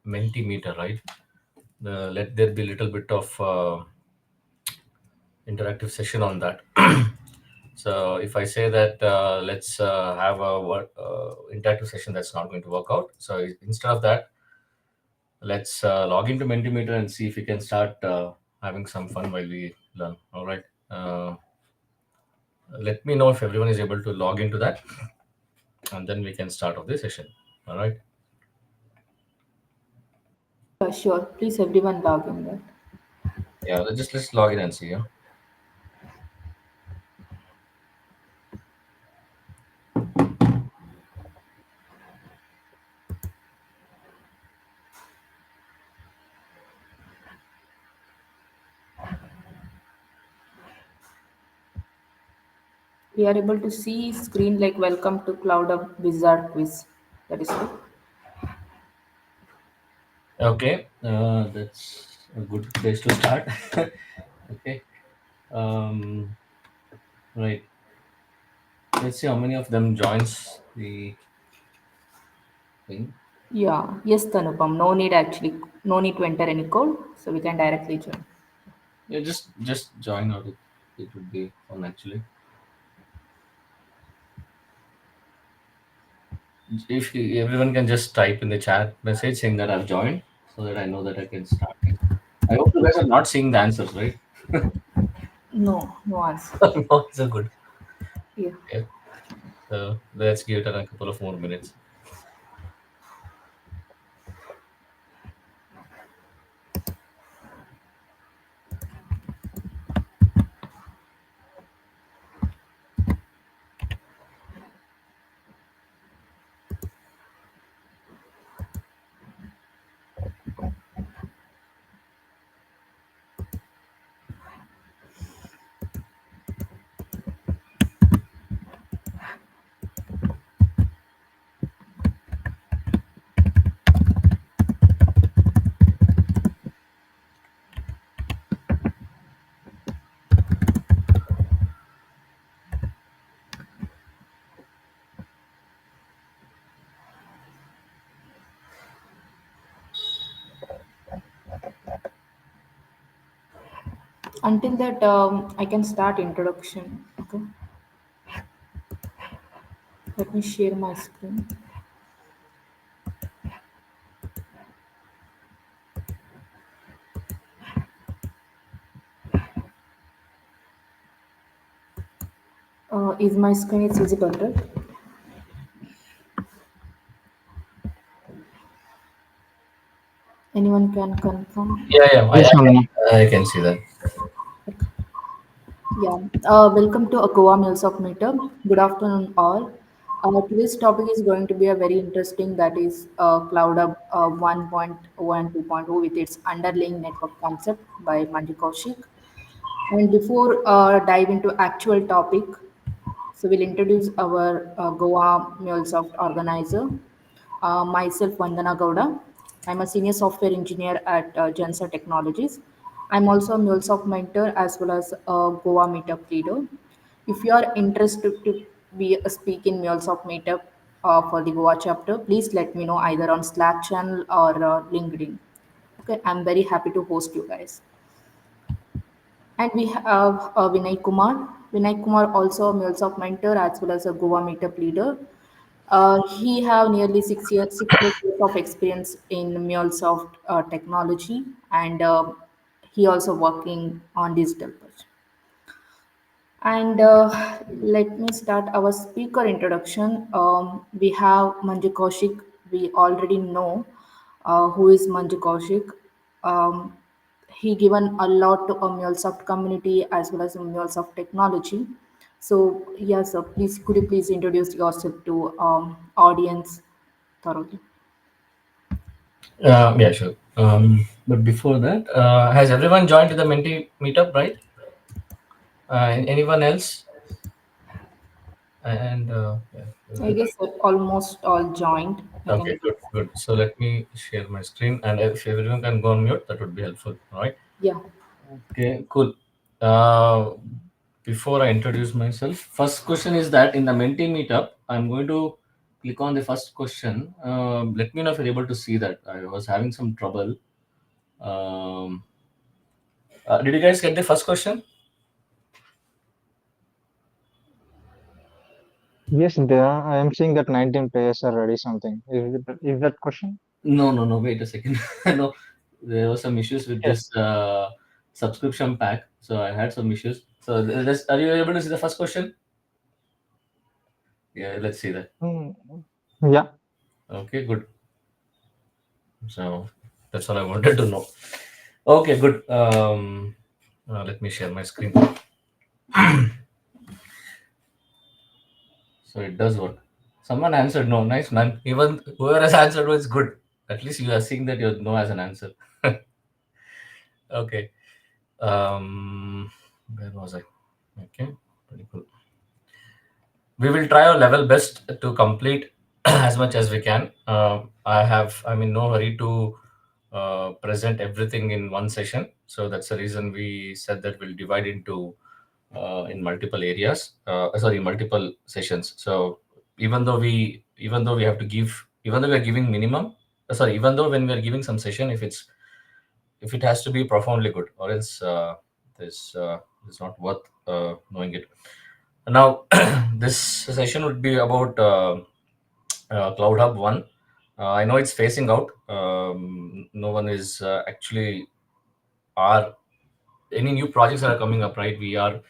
Mentimeter, right? Let there be a little bit of interactive session on that. So if I say that let's have a interactive session, that's not going to work out. So instead of that, let's log into Mentimeter and see if we can start having some fun while we learn. All right. Let me know if everyone is able to log into that, and then we can start off the session. All right. Sure. Please everyone log in there. Yeah. Let's log in and see. Yeah. We are able to see screen like welcome to Cloud of Wizard quiz. That is good. Okay. That's a good place to start. Okay. Um, right. Let's see how many of them joins the thing. Yeah. Yes, Tanupam. No need actually. No need to enter any code, so we can directly join. Yeah, just join out. It would be fun actually. If everyone can just type in the chat message saying that I've joined, so that I know that I can start. I hope you guys are not seeing the answers, right? No, no answer. No, it's a good. Yeah. Yeah. So let's give it a couple of more minutes. Until that, I can start introduction. Okay. Let me share my screen. Is my screen is visible, right? Anyone can confirm? Yeah, yeah, Yes, Shamini. I can see that. Yeah, welcome to Goa Meals of Meter. Good afternoon, all. Today's topic is going to be a very interesting, that is Cloud Hub 1.0 and 2.0 with its underlying network concept by Manju Kaushik. And before dive into actual topic, so we'll introduce our Goa MuleSoft organizer. Myself, Vandana Gowda. I'm a senior software engineer at Gensa Technologies. I'm also a MuleSoft mentor as well as a Goa meetup leader. If you are interested to be a speak in MuleSoft meetup for the Goa chapter, please let me know either on Slack channel or LinkedIn. Okay, I'm very happy to host you guys. And we have Vinay Kumar. Vinay Kumar also a MuleSoft mentor as well as a Goa meetup leader. He have nearly 6 years, 6 plus years of experience in MuleSoft technology, and he also working on digital project. And let me start our speaker introduction. We have Manju Kaushik. We already know who is Manju Kaushik. Um, he given a lot to a MuleSoft community as well as a MuleSoft technology. So yes, sir, please could you please introduce yourself to audience thoroughly? Yeah, sure. But before that, has everyone joined to the Menti meetup, right? Anyone else? And I yeah. guess almost all joined. I Okay, can good, good. So let me share my screen, and if everyone can go on mute, that would be helpful. All right. yeah. Okay, cool. Uh, Before I introduce myself, first question is that in the Menti meetup, I'm going to click on the first question. Let me know if you're able to see that. I was having some trouble. Um, did you guys get the first question? Yes, there I am seeing that 19 players are ready something. Is that question? No, no, no. Wait a second. No, there were some issues with Yes. this subscription pack, so I had some issues. So, are you able to see the first question? Yeah, let's see that. Mm, yeah. Okay, good. So that's all I wanted to know. Okay, good. Let me share my screen. So it does work. Someone answered no. Nice, man. Even whoever has answered was good. At least you are seeing that you know as an answer. Okay. Where was I? Okay, pretty cool. We will try our level best to complete as much as we can. I'm in no hurry to present everything in one session. So that's the reason we said that we'll divide into in multiple areas. Sorry, multiple sessions. So even though we have to give, even though we are giving minimum, sorry, even though when we are giving some session, if it has to be profoundly good, or else this is not worth knowing it. Now, this session would be about Cloud Hub 1. I know it's phasing out. No one is actually are any new projects that are coming up, right? We are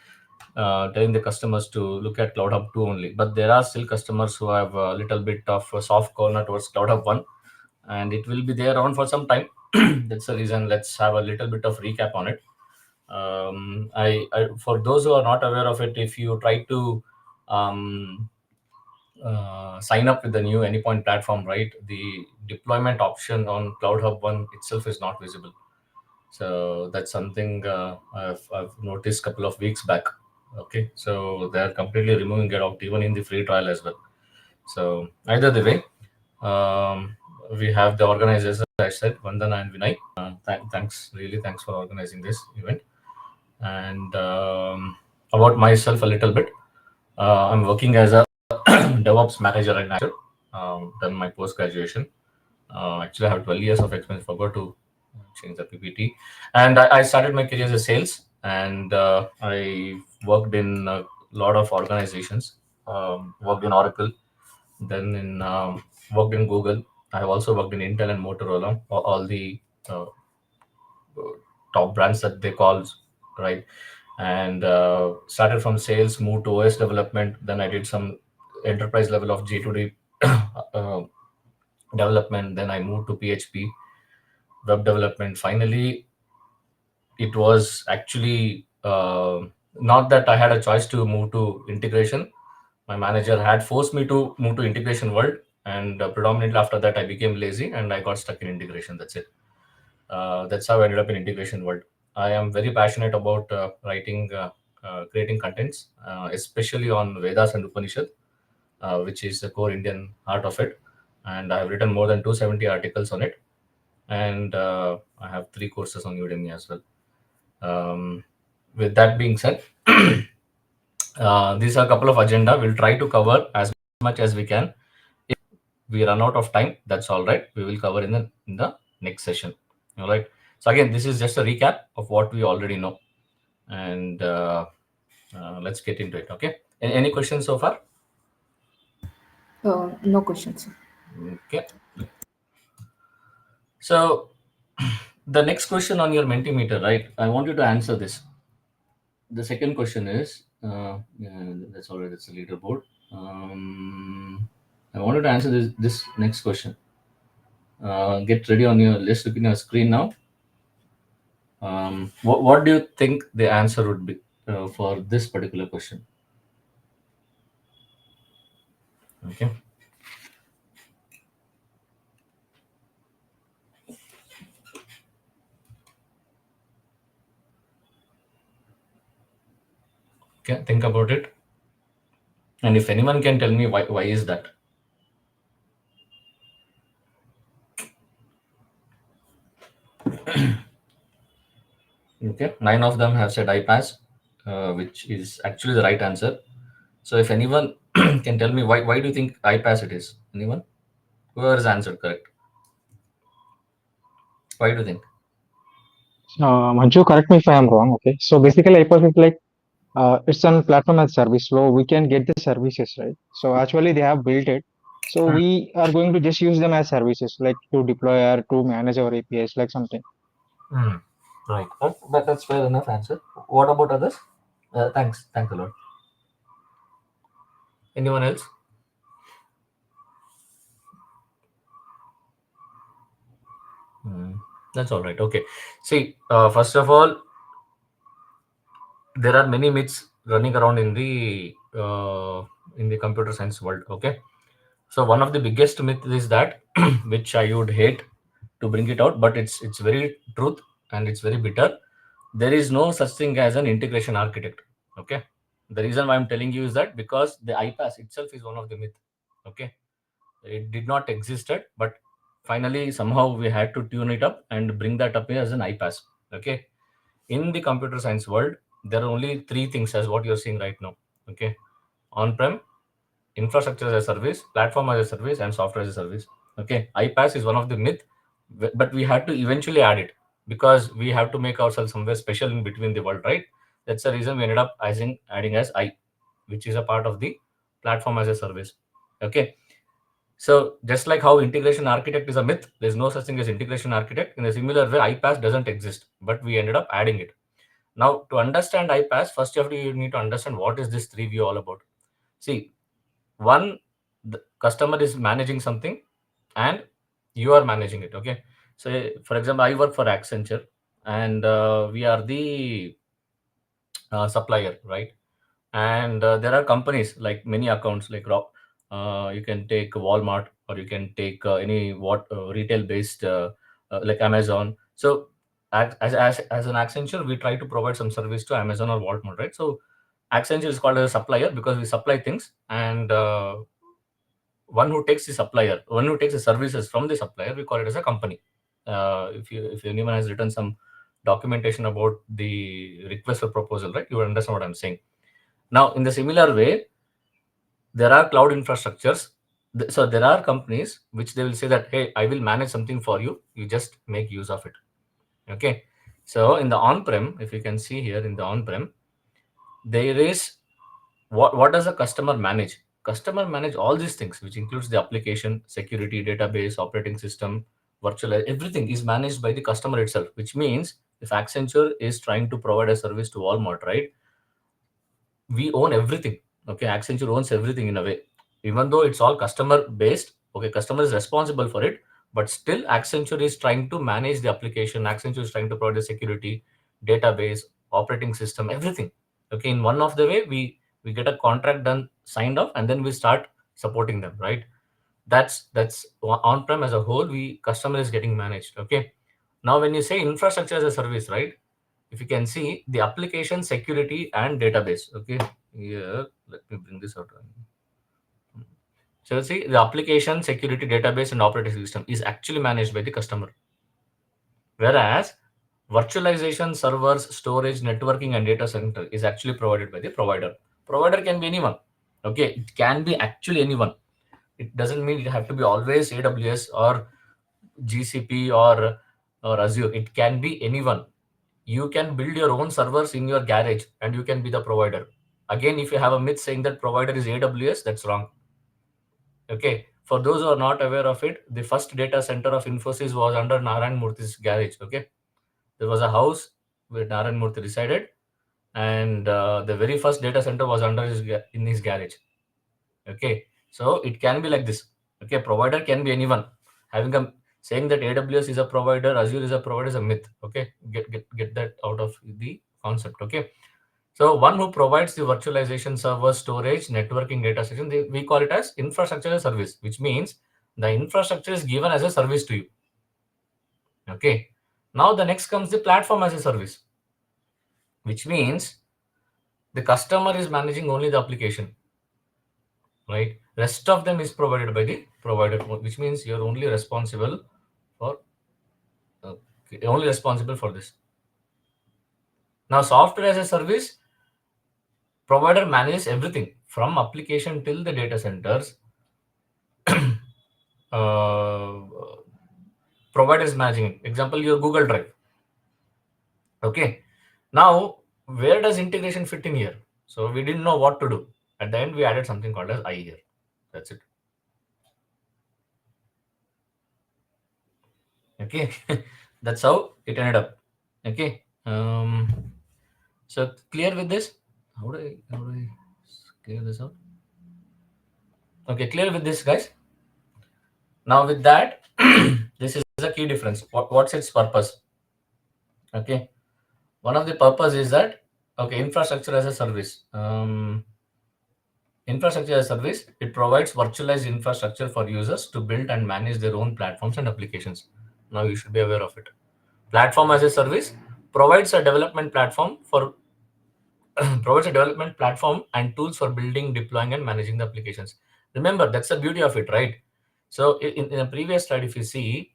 telling the customers to look at Cloud Hub 2 only, but there are still customers who have a little bit of a soft corner towards Cloud Hub 1, and it will be there around for some time. That's the reason. Let's have a little bit of recap on it. For those who are not aware of it, if you try to um, sign up with the new Anypoint platform, right, the deployment option on Cloud Hub 1 itself is not visible. So that's something I've noticed a couple of weeks back. Okay, so they're completely removing it out even in the free trial as well. So either the way, um, we have the organizers, as I said, Vandana and Vinay. Thanks, really, thanks for organizing this event. And about myself a little bit, I'm working as a DevOps manager at Nature. Done my post graduation. Actually, I have 12 years of experience. Forgot to change the PPT. And I started my career as a sales, and I worked in a lot of organizations. Worked in Oracle, then worked in Google. I have also worked in Intel and Motorola, all the uh, top brands that they call, right? And started from sales, moved to OS development. Then I did some enterprise level of J2D uh, development. Then I moved to PHP web development. Finally, it was actually not that I had a choice to move to integration. My manager had forced me to move to integration world, and predominantly after that, I became lazy and I got stuck in integration. That's it. That's how I ended up in integration world. I am very passionate about creating contents, especially on Vedas and Upanishad, which is the core Indian heart of it. And I have written more than 270 articles on it, and I have 3 courses on Udemy as well. With that being said, these are a couple of agenda. We'll try to cover as much as we can. If we run out of time, that's all right. We will cover in the next session. All right. So again, this is just a recap of what we already know, and let's get into it. Okay. Any questions so far? No questions. Okay. So the next question on your Mentimeter, right? I want you to answer this. The second question is, yeah, that's all right. It's a leaderboard. I wanted to answer this next question. Get ready on your list. Look in your screen now. What do you think the answer would be for this particular question? Okay. Okay. Think about it. And if anyone can tell me why is that? Okay. 9 of them have said I pass, which is actually the right answer. So if anyone can tell me why do you think iPaaS it is? Anyone? Whoever has answered correct. Why do you think? Manju, correct me if I am wrong. Okay, so basically, iPaaS is like it's on platform as service, so we can get the services, right? So actually, they have built it, so we are going to just use them as services, like to deploy or to manage our APIs, like something. Hmm. Right. That's fair enough answer. What about others? Thanks. Thanks a lot. Anyone else? Hmm. That's all right. Okay. See, first of all, there are many myths running around in the computer science world. Okay. So one of the biggest myth is that, which I would hate to bring it out, but it's very truth and it's very bitter. There is no such thing as an integration architect. Okay. The reason why I'm telling you is that because the iPaaS itself is one of the myth. Okay. It did not existed, but finally somehow we had to tune it up and bring that up as an iPaaS. Okay. In the computer science world, there are only three things as what you're seeing right now. Okay. On-prem, infrastructure as a service, platform as a service, and software as a service. Okay, iPaaS is one of the myth, but we had to eventually add it because we have to make ourselves somewhere special in between the world, right? That's the reason we ended up adding as which is a part of the platform as a service. Okay, so just like how integration architect is a myth, there's no such thing as integration architect. In a similar way, iPaaS doesn't exist, but we ended up adding it. Now, to understand iPaaS, first you need to understand what is this three view all about. See, one, the customer is managing something and you are managing it. Okay, so for example, I work for Accenture and we are the supplier, right? And there are companies like many accounts like you can take Walmart or you can take any retail based like Amazon. So as an Accenture, we try to provide some service to Amazon or Walmart, right? So Accenture is called as a supplier because we supply things, and one who takes the services from the supplier, we call it as a company. If anyone has written some documentation about the request for proposal, right, you will understand what I'm saying. Now, in the similar way, there are cloud infrastructures. So there are companies which they will say that, hey, I will manage something for you. You just make use of it. Okay. So in the on-prem, if you can see here in the on-prem, there is what does a customer manage? Customer manage all these things, which includes the application, security, database, operating system, virtual, everything is managed by the customer itself, which means if Accenture is trying to provide a service to Walmart, right? We own everything. Okay, Accenture owns everything in a way, even though it's all customer based. Okay, customer is responsible for it, but still Accenture is trying to manage the application. Accenture is trying to provide the security, database, operating system, everything. Okay, in one of the way we get a contract done, signed off, and then we start supporting them, right? That's on-prem as a whole. We customer is getting managed. Okay, now when you say infrastructure as a service, right? If you can see the application security and database. Okay, here let me bring this out. So see, the application security, database, and operating system is actually managed by the customer, whereas virtualization, servers, storage, networking, and data center is actually provided by the provider. Provider can be anyone. Okay, it can be actually anyone. It doesn't mean it have to be always AWS or GCP or Azure. It can be anyone. You can build your own servers in your garage and you can be the provider. Again, if you have a myth saying that provider is AWS, that's wrong. Okay, for those who are not aware of it, the first data center of Infosys was under Narayan Murthy's garage. Okay, there was a house where Narayan Murthy resided, and the very first data center was under in his garage. Okay, so it can be like this. Okay, provider can be anyone. Having a saying that AWS is a provider, Azure is a provider is a myth. Okay, get that out of the concept. Okay, so one who provides the virtualization, server, storage, networking, data station, we call it as infrastructure as a service, which means the infrastructure is given as a service to you. Okay, now the next comes the platform as a service, which means the customer is managing only the application, right? Rest of them is provided by the provider, which means you're only responsible for only responsible for this. Now, software as a service, provider manages everything from application till the data centers, uh, providers managing. Example, your Google Drive. Okay. Now, where does integration fit in here? So we didn't know what to do. At the end, we added something called as I here. That's it. Okay. That's how it ended up. Okay. So clear with this? How do I clear this out? Okay, clear with this, guys. Now with that, this is a key difference. What's its purpose? Okay. One of the purpose is that, okay, infrastructure as a service. Infrastructure as a service, it provides virtualized infrastructure for users to build and manage their own platforms and applications. Now you should be aware of it. Platform as a service provides a development platform for provides a development platform and tools for building, deploying, and managing the applications. Remember, that's the beauty of it, right? So in a previous slide, if you see,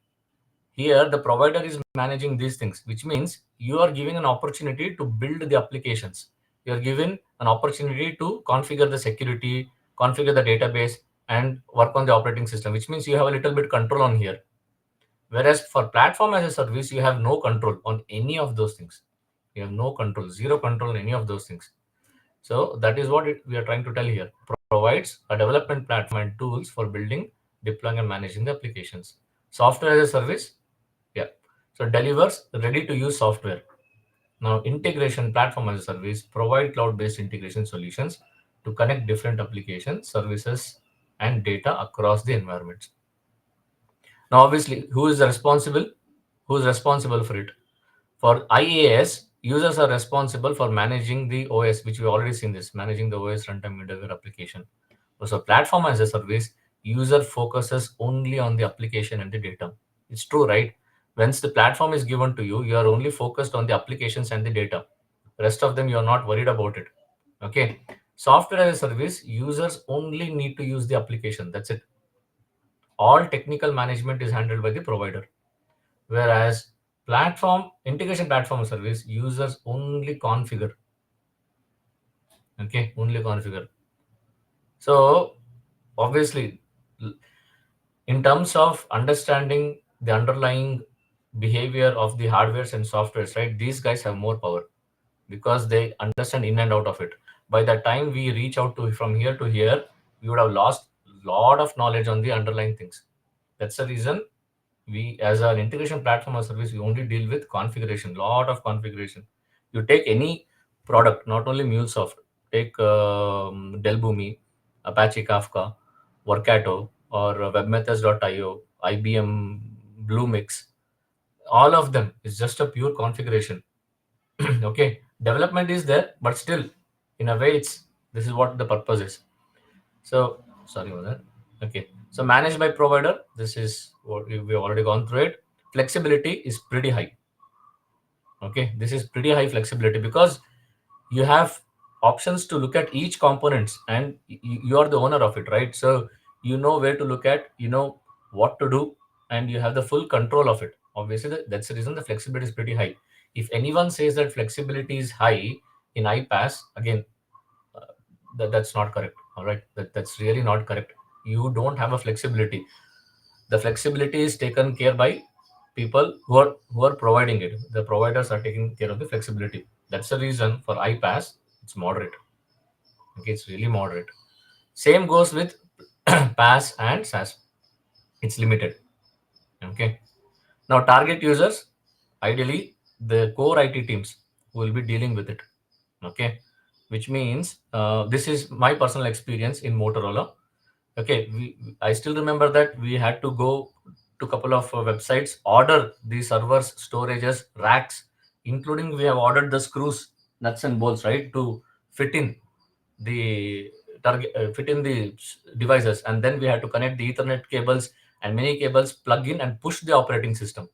here, the provider is managing these things, which means you are giving an opportunity to build the applications. You are given an opportunity to configure the security, configure the database, and work on the operating system, which means you have a little bit control on here. Whereas for platform as a service, you have no control on any of those things. You have no control, zero control on any of those things. So that is what we are trying to tell here. Provides a development platform and tools for building, deploying, and managing the applications. Software as a service, yeah. So delivers ready-to-use software. Now, integration platform as a service provide cloud-based integration solutions to connect different applications, services, and data across the environments. Now, obviously, who is responsible? Who is responsible for it? For IaaS, users are responsible for managing the OS, which we already seen this, managing the OS runtime middleware application. So platform as a service, user focuses only on the application and the data. It's true, right? Once the platform is given to you, you are only focused on the applications and the data. Rest of them, you are not worried about it. Okay. Software as a service, users only need to use the application. That's it. All technical management is handled by the provider. Whereas platform integration platform service, users only configure. Okay, only configure. So obviously, in terms of understanding the underlying behavior of the hardwares and softwares, right, these guys have more power because they understand in and out of it. By the time we reach out to from here to here, we would have lost a lot of knowledge on the underlying things. That's the reason we, as an integration platform or service, we only deal with configuration, lot of configuration. You take any product, not only MuleSoft, take Delboomi, Apache Kafka, Workato, or webmethods.io, IBM Bluemix. All of them is just a pure configuration. Okay, development is there, but still, in a way, it's this is what the purpose is. So sorry about that. Okay, so managed by provider. This is what we've already gone through it. Flexibility is pretty high. Okay, this is pretty high flexibility because you have options to look at each components, and you are the owner of it, right? So you know where to look at, you know what to do, and you have the full control of it. Obviously, that's the reason the flexibility is pretty high. If anyone says that flexibility is high in iPaaS, again, that's not correct. All right, that's really not correct. You don't have a flexibility. The flexibility is taken care by people who are providing it. The providers are taking care of the flexibility. That's the reason for iPaaS, it's moderate. Okay, it's really moderate. Same goes with PaaS and SaaS. It's limited. Okay. Now target users, ideally the core IT teams who will be dealing with it. Okay, which means this is my personal experience in Motorola. Okay, I still remember that we had to go to a couple of websites, order the servers, storages, racks, including we have ordered the screws, nuts and bolts, right, to fit in the fit in the devices, and then we had to connect the Ethernet cables and many cables, plug in and push the operating system.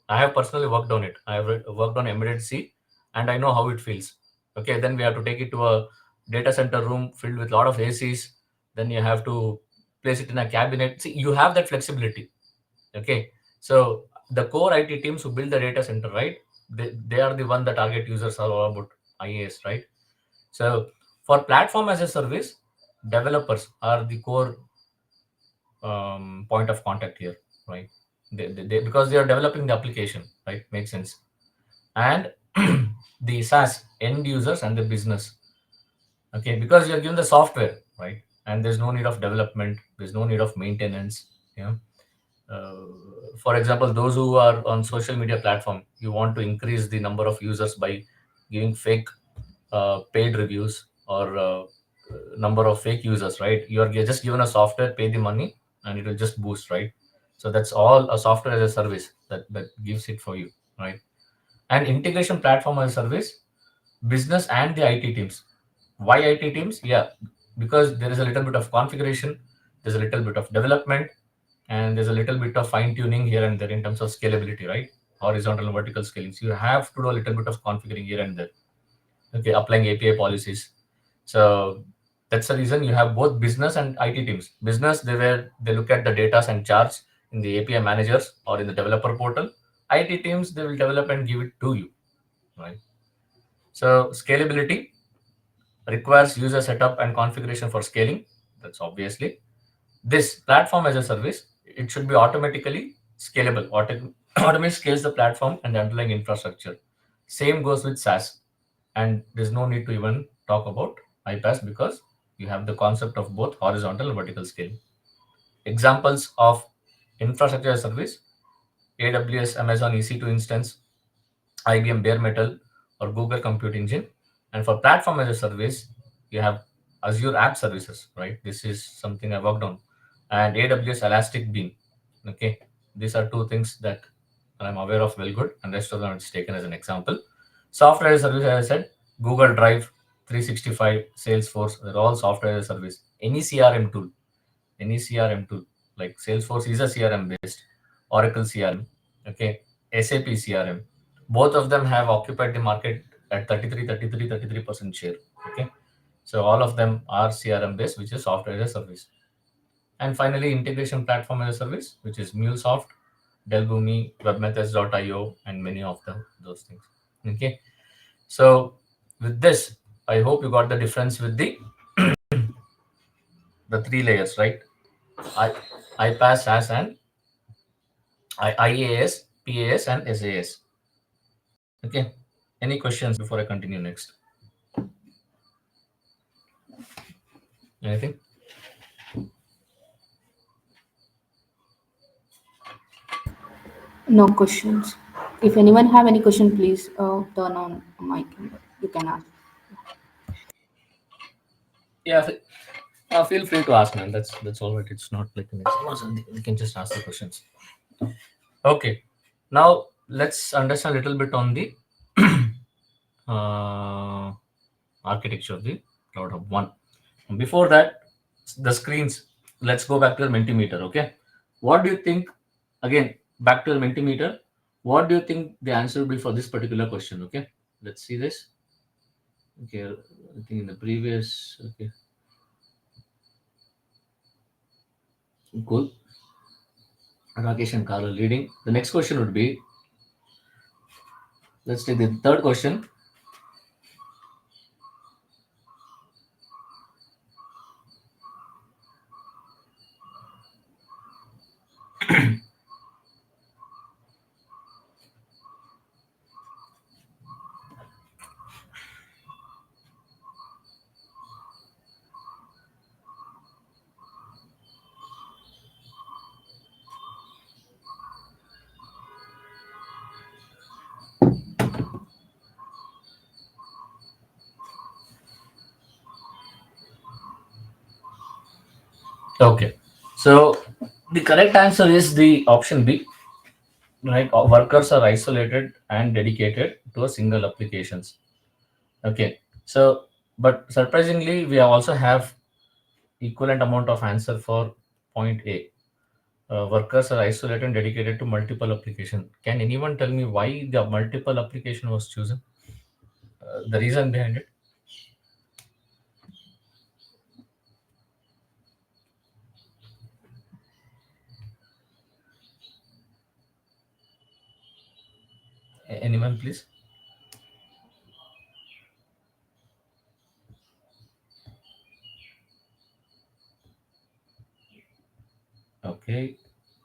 I have personally worked on it. I have worked on embedded C, and I know how it feels. Okay, then we have to take it to a data center room filled with a lot of ACs. Then you have to place it in a cabinet. See, you have that flexibility. Okay, so the core IT teams who build the data center, right? They are the one the target users are all about IaaS, right? So for platform as a service, developers are the core point of contact here, right? Because they are developing the application, right? Makes sense. And the SaaS end users and the business, okay, because you're given the software, right? And there's no need of development, there's no need of maintenance, you know. For example, those who are on social media platform, you want to increase the number of users by giving fake paid reviews, or number of fake users, right? You're just given a software, pay the money, and it will just boost, right? So that's all a software as a service that gives it for you, right? And integration platform as a service, business and the IT teams. Why IT teams? Yeah, because there is a little bit of configuration, there's a little bit of development, and there's a little bit of fine tuning here and there in terms of scalability, right? Horizontal and vertical scaling. So you have to do a little bit of configuring here and there. Okay, applying API policies. So that's the reason you have both business and IT teams. Business, they look at the data and charts in the API managers or in the developer portal. IT teams, they will develop and give it to you, right? So scalability requires user setup and configuration for scaling. That's obviously this platform as a service. It should be automatically scalable. Automate scales the platform and the underlying infrastructure. Same goes with SaaS, and there's no need to even talk about iPaaS because you have the concept of both horizontal and vertical scaling. Examples of infrastructure as a service: AWS, Amazon EC2 instance, IBM Bare Metal, or Google Compute Engine. And for platform as a service, you have Azure App Services, right? This is something I worked on, and AWS Elastic Beam. Okay, these are two things that I'm aware of well good, and rest of them is taken as an example. Software as a service, as I said, Google Drive, 365, Salesforce, they're all software as a service. Any CRM tool like Salesforce is a CRM based, Oracle CRM, okay, SAP CRM. Both of them have occupied the market at 33% share. Okay, so all of them are CRM based, which is software as a service. And finally, integration platform as a service, which is MuleSoft, Delbumi, WebMethods.io, and many of them those things. Okay, so with this, I hope you got the difference with the three layers, right? I IPaaS, SaaS, and IaaS, PaaS, and SaaS. Okay. Any questions before I continue next? Anything? No questions. If anyone have any question, please turn on mic. You can ask. Yeah. Feel free to ask, man. That's all right. It's not like an exam or something. You can just ask the questions. Okay. Now let's understand a little bit on the uh, architecture of the Cloud Hub 1. Before that, the screens. Let's go back to the Mentimeter. Okay. What do you think? Again, back to the Mentimeter. What do you think the answer will be for this particular question? Okay. Let's see this. Okay. I think in the previous. Okay. Cool. Rakesh and Carl leading. The next question would be, let's take the third question. Okay. So the correct answer is the option B, right? Workers are isolated and dedicated to a single applications. Okay. So, but surprisingly, we also have equivalent amount of answer for point A. Workers are isolated and dedicated to multiple application. Can anyone tell me why the multiple application was chosen? The reason behind it? Anyone, please? Okay.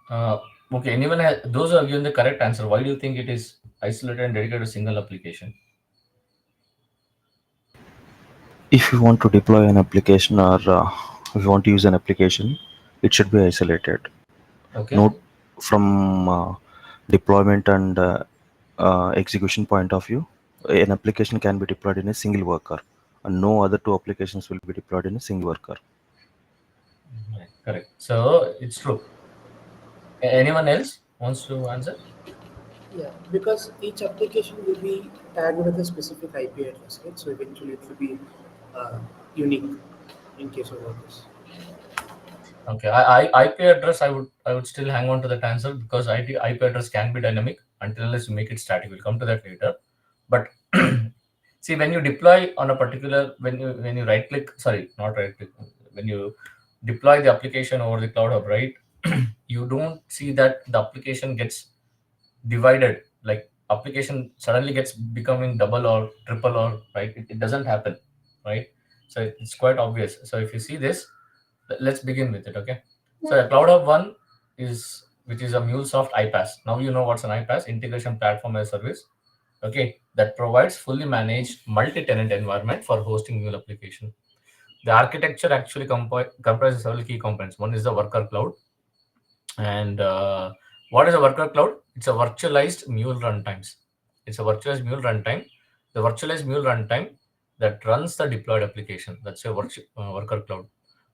Uh, okay. Anyone has, those who have given the correct answer, why do you think it is isolated and dedicated to single application? If you want to deploy an application or if you want to use an application, it should be isolated. Okay. Note from deployment and execution point of view, an application can be deployed in a single worker, and no other two applications will be deployed in a single worker. Right, correct. So it's true. Anyone else wants to answer? Yeah, because each application will be tagged with a specific IP address, right? So eventually it will be uh, unique in case of all this. Okay, IP address, I would still hang on to that answer because IP address can be dynamic until unless you make it static. We'll come to that later. But see, when you deploy on a particular, when you right click, sorry, not right click, when you deploy the application over the cloud hub, right? You don't see that the application gets divided, like application suddenly gets becoming double or triple, or right, it doesn't happen, right? So it's quite obvious. So if you see this, let's begin with it. Okay, so a cloud hub one is, which is a MuleSoft iPaaS. Now you know what's an iPaaS, integration platform as a service. Okay, that provides fully managed multi-tenant environment for hosting Mule application. The architecture actually comprises several key components. One is the worker cloud. And what is a worker cloud? It's a virtualized Mule runtimes. It's a virtualized Mule runtime. The virtualized Mule runtime that runs the deployed application. That's a worker cloud.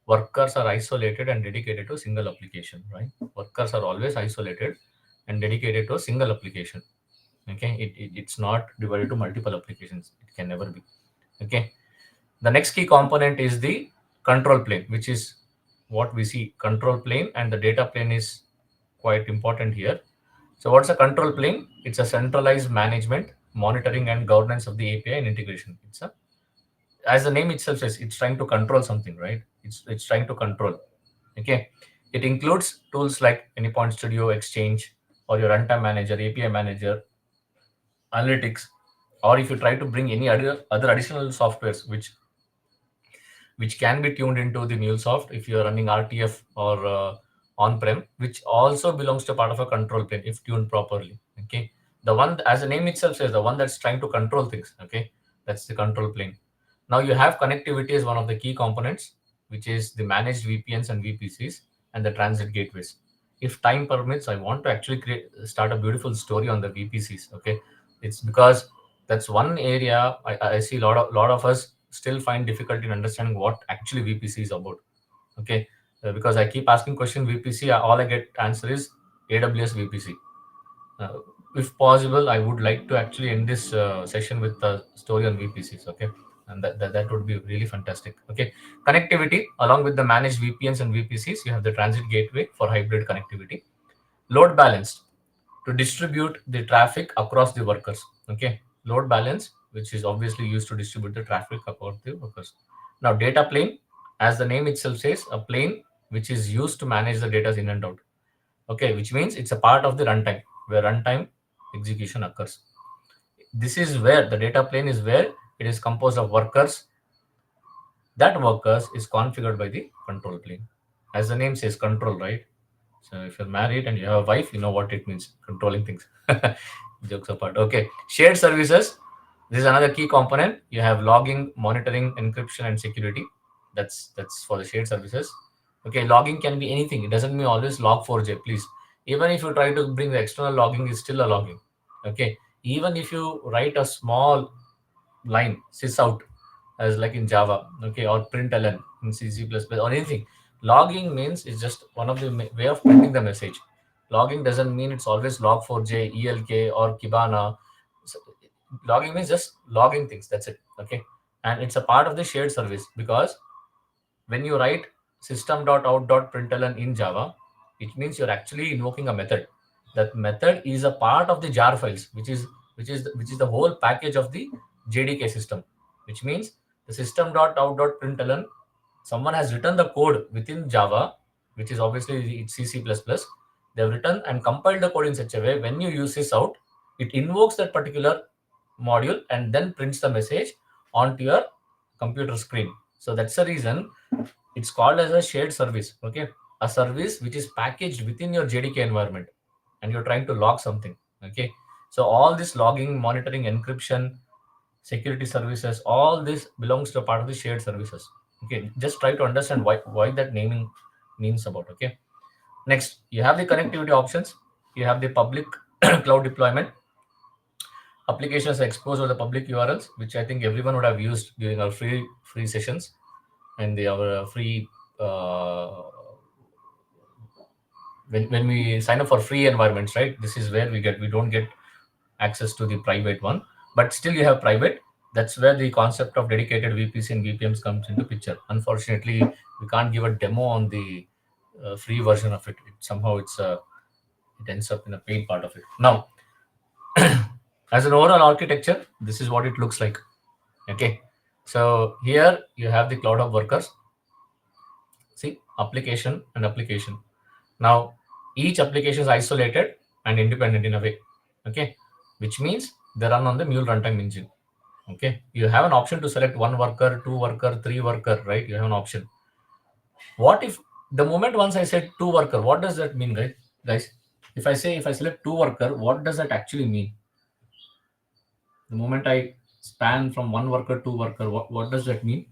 Workers are isolated and dedicated to a single application, right? Workers are always isolated and dedicated to a single application. Okay, it's not divided to multiple applications. It can never be. Okay, the next key component is the control plane, which is what we see. Control plane and the data plane is quite important here. So what's a control plane? It's a centralized management, monitoring and governance of the API and integration. It's a, as the name itself says, it's trying to control something, right? It's trying to control. Okay. It includes tools like Anypoint Studio, Exchange, or your runtime manager, API manager, analytics, or if you try to bring any other additional softwares which can be tuned into the MuleSoft if you're running RTF or on-prem, which also belongs to part of a control plane if tuned properly. Okay, the one, as the name itself says, the one that's trying to control things. Okay, that's the control plane. Now you have connectivity as one of the key components, which is the managed VPNs and VPCs and the transit gateways. If time permits, I want to actually start a beautiful story on the VPCs. Okay, it's because that's one area I see a lot of us still find difficulty in understanding what actually VPC is about. Okay, because I keep asking question VPC, all I get answer is AWS VPC. Uh, if possible, I would like to actually end this session with a story on VPCs. Okay, and that would be really fantastic. Okay, connectivity along with the managed VPNs and VPCs, you have the transit gateway for hybrid connectivity, load balanced to distribute the traffic across the workers. Okay, load balance, which is obviously used to distribute the traffic across the workers. Now data plane, as the name itself says, a plane which is used to manage the data in and out. Okay, which means it's a part of the runtime where runtime execution occurs. This is where the data plane is, where it is composed of workers. That workers is configured by the control plane. As the name says, control, right? So if you're married and you have a wife, you know what it means, controlling things. Jokes apart. Okay. Shared services. This is another key component. You have logging, monitoring, encryption, and security. That's for the shared services. Okay, logging can be anything. It doesn't mean always log4j, please. Even if you try to bring the external logging, is still a logging. Okay. Even if you write a small line sysout as like in Java, okay, or println in C++ or anything. Logging means it's just one of the way of printing the message. Logging doesn't mean it's always log4j, ELK, or Kibana. So, logging means just logging things. That's it. Okay, and it's a part of the shared service because when you write system.out.println in Java, it means you're actually invoking a method. That method is a part of the jar files, which is the whole package of the JDK system. Which means the system.out.println, someone has written the code within Java, which is obviously it's C++. They've written and compiled the code in such a way when you use this out, it invokes that particular module and then prints the message onto your computer screen. So that's the reason it's called as a shared service. Okay, a service which is packaged within your JDK environment, and you're trying to log something. Okay, so all this logging, monitoring, encryption, security services, all this belongs to a part of the shared services. Okay, just try to understand why that naming means about. Okay, next you have the connectivity options. You have the public cloud deployment. Applications are exposed over the public URLs, which I think everyone would have used during our free sessions and our free when we sign up for free environments, right? This is where we don't get access to the private one, but still you have private. That's where the concept of dedicated VPC and VPMs comes into picture. Unfortunately, we can't give a demo on the free version of it. Somehow it ends up in a paid part of it. Now, as an overall architecture, this is what it looks like. Okay, so here you have the cloud of workers. See, application and application. Now, each application is isolated and independent in a way. Okay, which means they run on the Mule runtime engine. Okay, you have an option to select one worker, two worker, three worker, right? You have an option. What if the moment once I said two worker, what does that mean, right, guys? If I select two worker, what does that actually mean? The moment I span from one worker to worker, what does that mean?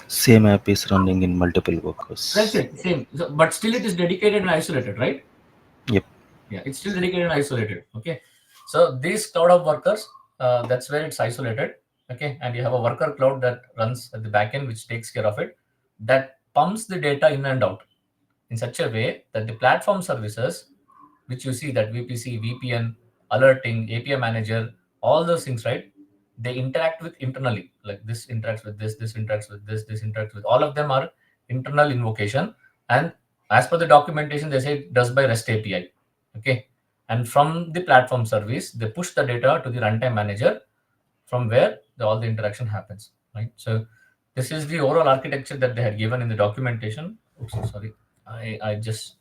Same app is running in multiple That's workers. it, same. So, but still it is dedicated and isolated, right? Yep. Yeah, it's still dedicated and isolated. Okay, so this cloud of workers, that's where it's isolated. Okay, and you have a worker cloud that runs at the backend, which takes care of it, that pumps the data in and out in such a way that the platform services, which you see, that VPC, VPN, alerting, API manager, all those things, right? They interact with internally. Like this interacts with this interacts with this interacts with, all of them are internal invocation. And as per the documentation, they say it does by REST API. Okay. And from the platform service, they push the data to the runtime manager, from where all the interaction happens. Right. So this is the overall architecture that they had given in the documentation. Oops, sorry. I just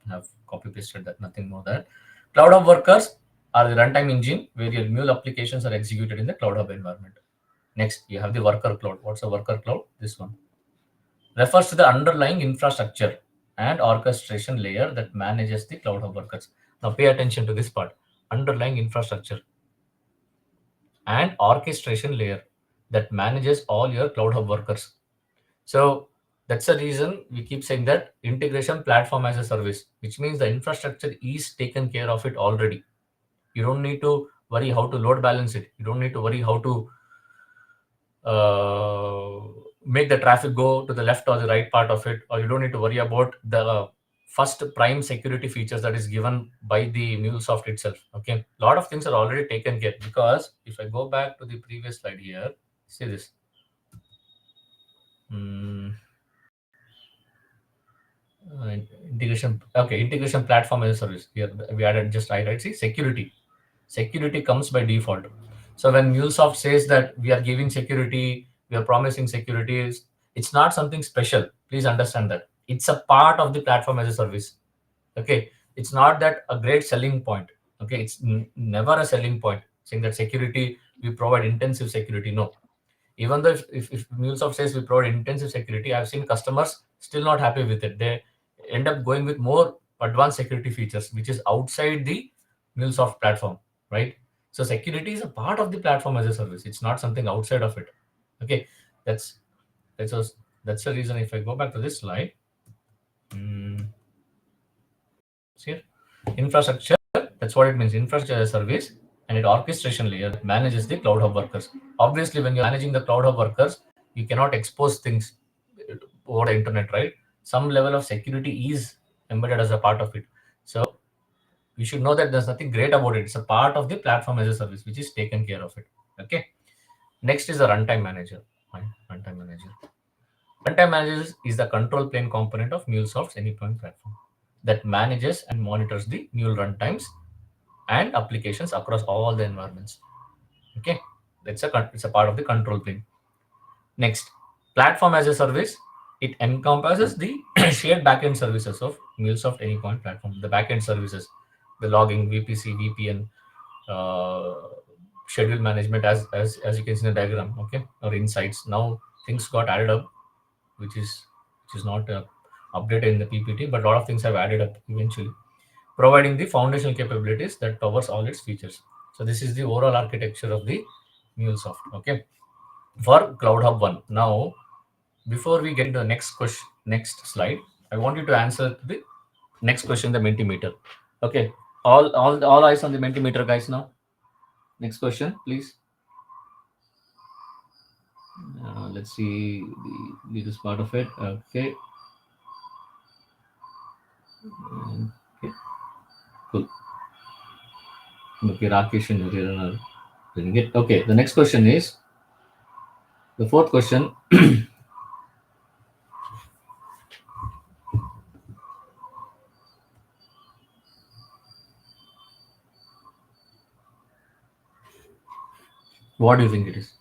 have copy pasted that, nothing more that. Cloud Hub workers are the runtime engine where your Mule applications are executed in the Cloud Hub environment. Next, you have the worker cloud. What's a worker cloud? This one refers to the underlying infrastructure and orchestration layer that manages the Cloud Hub workers. Now, pay attention to this part: underlying infrastructure and orchestration layer that manages all your Cloud Hub workers. So that's the reason we keep saying that integration platform as a service, which means the infrastructure is taken care of it already. You don't need to worry how to load balance it. You don't need to worry how to uh, make the traffic go to the left or the right part of it, or you don't need to worry about the first prime security features that is given by the MuleSoft itself. Okay, a lot of things are already taken care, because if I go back to the previous slide here, see this. Hmm. Integration, okay, integration platform as a service. Here we added just I, right? See, security comes by default. So when MuleSoft says that we are giving security, we are promising security, it's not something special. Please understand that it's a part of the platform as a service. Okay, it's not that a great selling point. Okay, it's never a selling point saying that security, we provide intensive security. No, even though if MuleSoft says we provide intensive security, I've seen customers still not happy with it. They end up going with more advanced security features, which is outside the MuleSoft platform, right? So security is a part of the platform as a service. It's not something outside of it. Okay, that's that's was that's the reason. If I go back to this slide, see, infrastructure. That's what it means. Infrastructure as a service, and it orchestration layer that manages the Cloud Hub workers. Obviously, when you're managing the Cloud Hub workers, you cannot expose things over the internet, right? Some level of security is embedded as a part of it. So you should know that there's nothing great about it. It's a part of the platform as a service, which is taken care of it. Okay. Next is the runtime manager. Fine. Runtime manager. Runtime manager is the control plane component of MuleSoft's Anypoint platform that manages and monitors the Mule runtimes and applications across all the environments. Okay, it's a part of the control plane. Next, platform as a service. It encompasses the shared backend services of MuleSoft Anypoint platform. The backend services, the logging, VPC, VPN, uh, schedule management, as you can see in the diagram. Okay, or insights. Now things got added up, which is which is not updated in the PPT, but a lot of things have added up eventually, providing the foundational capabilities that covers all its features. So this is the overall architecture of the MuleSoft. Okay, for Cloud Hub 1. Now, before we get into the next question, next slide, I want you to answer the next question, the Mentimeter. Okay, all eyes on the Mentimeter, guys. Now, next question, please. Let's see this part of it. Okay. Okay. Cool. Okay, Rakesh and Hariharan are doing it. Okay, the next question is the fourth question. What do you think it is?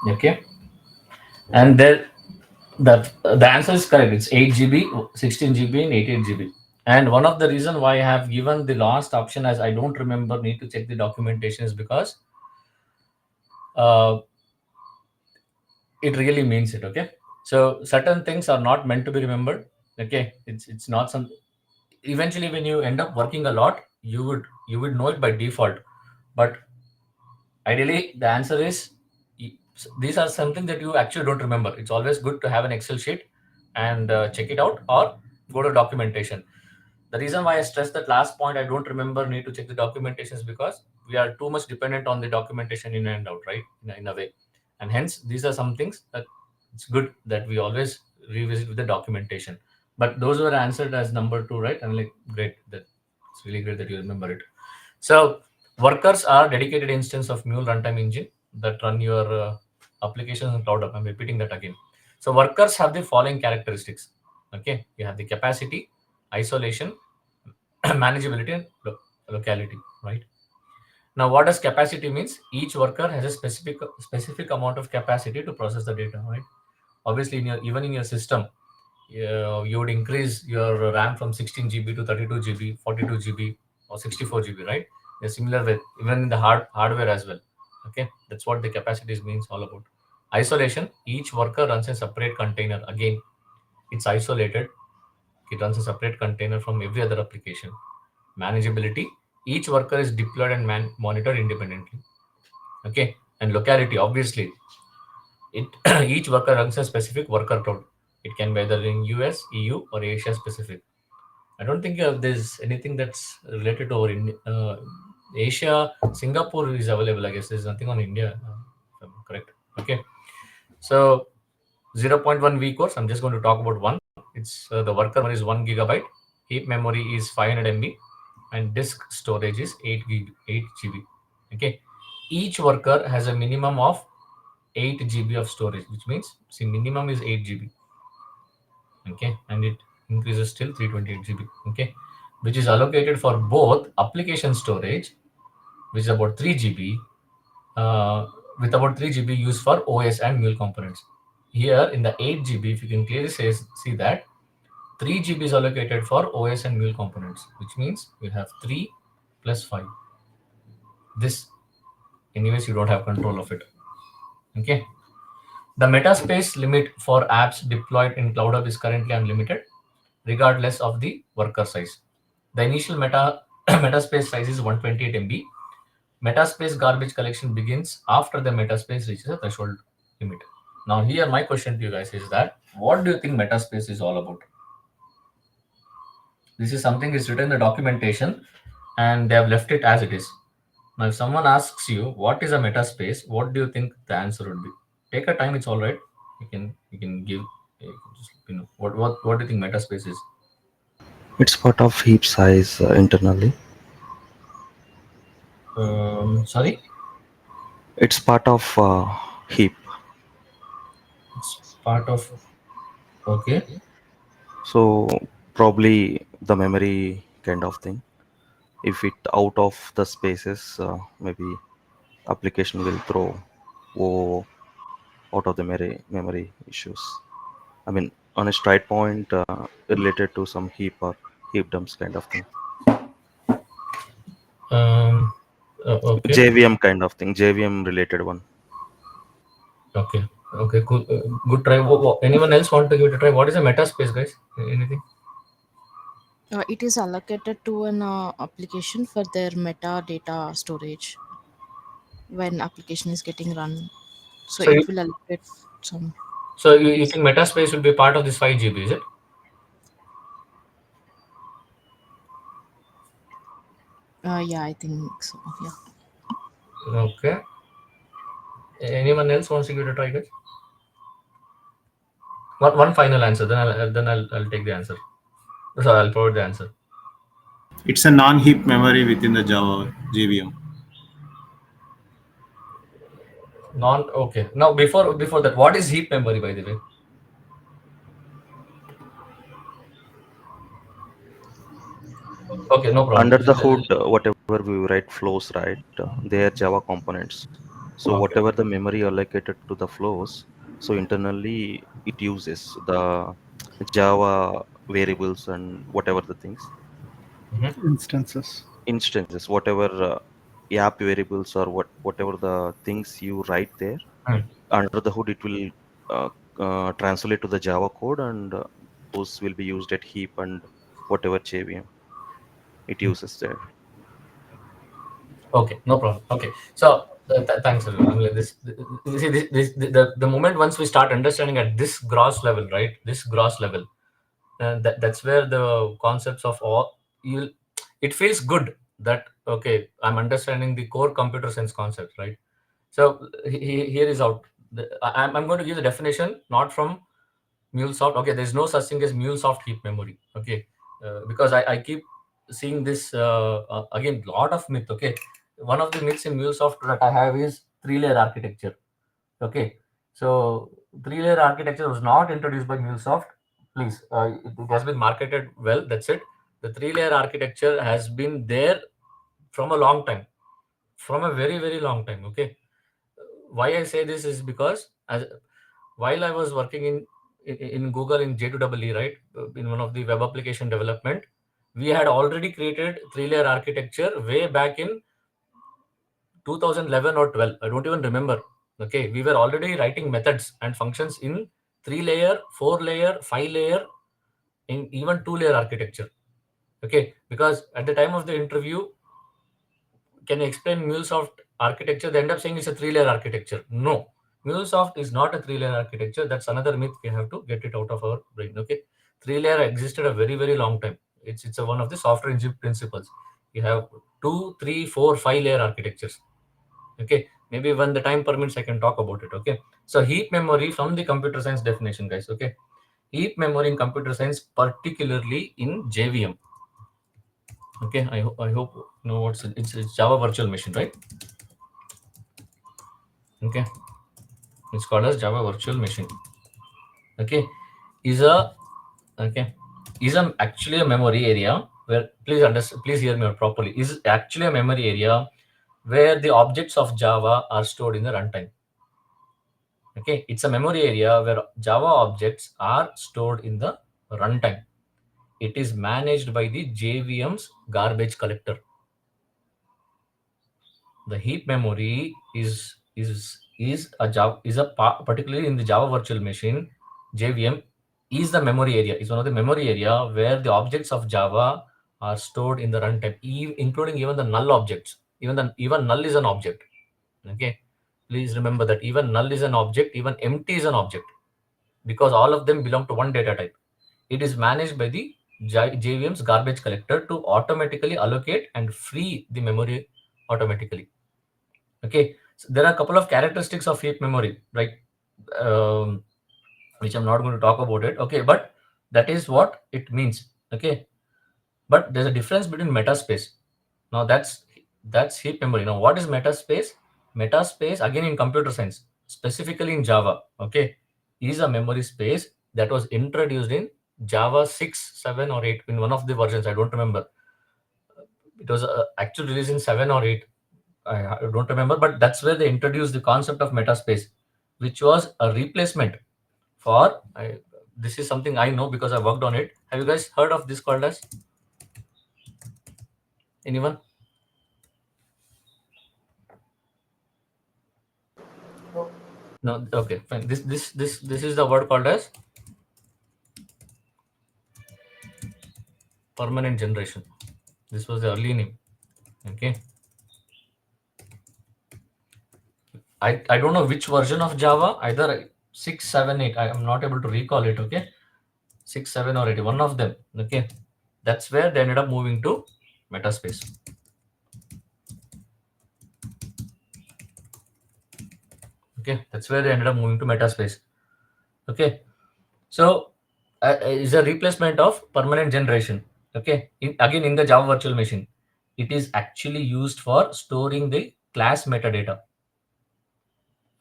Okay, and there the answer is correct. It's 8 GB, 16 GB, and 88 GB. And one of the reason why I have given the last option as I don't remember, need to check the documentation, is because uh, it really means it. Okay, so certain things are not meant to be remembered. Okay, it's not some. Eventually, when you end up working a lot, you would know it by default, but ideally the answer is these are something that you actually don't remember. It's always good to have an Excel sheet and check it out, or go to documentation. The reason why I stress that last point, I don't remember, need to check the documentation, is because we are too much dependent on the documentation in and out, right? In a way, and hence these are some things that it's good that we always revisit with the documentation. But those were answered as number two, right? And like, great, that it's really great that you remember it. So workers are dedicated instance of Mule runtime engine that run your applications in cloud. I'm repeating that again. So workers have the following characteristics. Okay, you have the capacity, isolation, manageability, and locality. Right. Now, what does capacity means? Each worker has a specific amount of capacity to process the data. Right. Obviously, even in your system, you would increase your RAM from 16 GB to 32 GB, 42 GB, or 64 GB, right? They're similar with even in the hardware as well. Okay, that's what the capacities means all about. Isolation: each worker runs a separate container. Again, it's isolated. It runs a separate container from every other application. Manageability: each worker is deployed and monitored independently. Okay, and locality: obviously, it each worker runs a specific worker cloud. It can be either in US, EU, or Asia specific. I don't think there's anything that's related to in Asia. Singapore is available. I guess there's nothing on India. If I'm correct. Okay. So 0.1 V course. I'm just going to talk about one. It's the worker memory is 1 GB, heap memory is 500 MB, and disk storage is 8 GB. Okay. Each worker has a minimum of 8 GB of storage, which means see minimum is 8 GB. Okay, and it increases till 328 GB. Okay, which is allocated for both application storage, which is about 3 GB, with about 3 GB used for OS and Mule components. Here in the 8 GB, if you can clearly see that 3 GB is allocated for OS and Mule components, which means we have 3 plus 5. This, anyways, you don't have control of it. Okay. The metaspace limit for apps deployed in Cloud Hub is currently unlimited, regardless of the worker size. The initial metaspace size is 128 MB. Metaspace garbage collection begins after the metaspace reaches a threshold limit. Now, here my question to you guys is that what do you think metaspace is all about? This is something is written in the documentation, and they have left it as it is. Now, if someone asks you what is a metaspace, what do you think the answer would be? Take a time; it's all right. You can give. You can just, what do you think metaspace is? It's part of heap size internally. Sorry, It's part of heap. it's part of. Okay, So probably the memory kind of thing. If it out of the spaces, maybe application will throw oh, out of the memory issues. I mean, on a straight point related to some heap or heap dumps kind of thing. Um, okay. JVM kind of thing, JVM related one. Okay. Okay. Cool. Good try. Anyone else want to give it a try? What is a meta space, guys? Anything? It is allocated to an application for their metadata storage when application is getting run. So So, it will allocate some. you think meta space will be part of this 5 GB, is it? Yeah, I think so. Yeah. Okay. Anyone else wants to give it a try, guys? One final answer, then I'll take the answer. So I'll provide the answer. It's a non-heap memory within the Java JVM. Okay. Now before that, what is heap memory, by the way? Okay, no problem. Under the hood, whatever we write flows, right? They are Java components. So Okay. whatever the memory allocated to the flows, so internally it uses the Java variables and whatever the things, Instances. instances, whatever app variables or whatever the things you write there. Hmm. Under the hood, it will uh, translate to the Java code, and those will be used at heap and whatever JVM it uses there. Okay, no problem. Okay, so thanks. Arun. See, the moment once we start understanding at this gross level, right? This gross level, that's where the concepts of all you. It feels good that okay, I'm understanding the core computer science concepts, right? So here is out. I'm going to give the definition not from MuleSoft. Okay, there's no such thing as MuleSoft heap memory. Okay, because I keep seeing this again. Lot of myth. Okay, one of the myths in MuleSoft that I have is three-layer architecture. Okay, so three-layer architecture was not introduced by MuleSoft. Please, it has been marketed well. That's it. The three-layer architecture has been there from a long time, from a very very long time. Okay, why I say this is because while I was working in Google in J2EE, right, in one of the web application development, we had already created three-layer architecture way back in 2011 or 12. I don't even remember. Okay, we were already writing methods and functions in three-layer, four-layer, five-layer, in even two-layer architecture. Okay, because at the time of the interview, can you explain MuleSoft architecture? They end up saying it's a three-layer architecture. No, MuleSoft is not a three-layer architecture. That's another myth. We have to get it out of our brain. Okay, three-layer existed a very very long time. It's one of the software engineering principles. You have two, three, four, five-layer architectures. Okay, maybe when the time permits, I can talk about it. Okay, so heap memory from the computer science definition, guys. Okay, heap memory in computer science, particularly in JVM. Okay, I hope you know what's it's Java virtual machine, right? Okay, it's called as Java virtual machine. Okay, is a okay is a actually a memory area where please hear me out properly, is actually a memory area where the objects of Java are stored in the runtime. Okay, it's a memory area where Java objects are stored in the runtime. It is managed by the JVM's garbage collector. The heap memory is a Java is a particularly in the Java virtual machine. JVM is the memory area. Is one of the memory area where the objects of Java are stored in the runtime, including even the null objects. Even null is an object. Okay, please remember that even null is an object. Even empty is an object because all of them belong to one data type. It is managed by the JVM's garbage collector to automatically allocate and free the memory automatically. Okay, so there are a couple of characteristics of heap memory, right? Um, which I'm not going to talk about it. Okay, but that is what it means. Okay, but there's a difference between metaspace. Now that's heap memory. Now what is metaspace? Metaspace again in computer science, specifically in Java. Okay, is a memory space that was introduced in Java 6, 7, or 8 in one of the versions. I don't remember. It was actually released in 7 or 8. I don't remember, but that's where they introduced the concept of metaspace, which was a replacement for this is something I know because I worked on it. Have you guys heard of this called as? Anyone? No. No. Okay, fine. This is the word called as permanent generation. This was the early name. Okay. I don't know which version of Java, either 6, 7, 8. I am not able to recall it. Okay, 6, 7, or 8. One of them. Okay, that's where they ended up moving to Metaspace. Okay, that's where they ended up moving to Metaspace. Okay, so is a replacement of permanent generation. Okay, again in the Java virtual machine, it is actually used for storing the class metadata.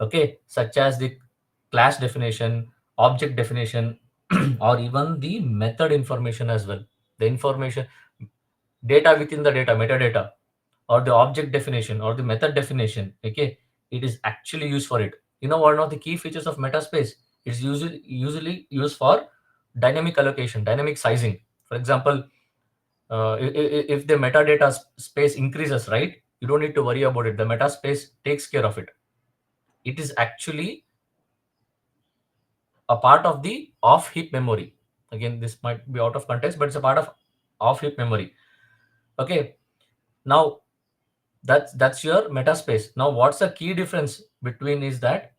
Okay, such as the class definition, object definition, or even the method information as well. The information, data within the data, metadata, or the object definition or the method definition. Okay, it is actually used for it. You know, one of the key features of Metaspace is usually used for dynamic allocation, dynamic sizing. For example, if the metadata space increases, right, you don't need to worry about it. The Metaspace takes care of it. It is actually a part of the off heap memory. Again, this might be out of context, but it's a part of off heap memory. Okay, now that's your Metaspace. Now what's the key difference between is that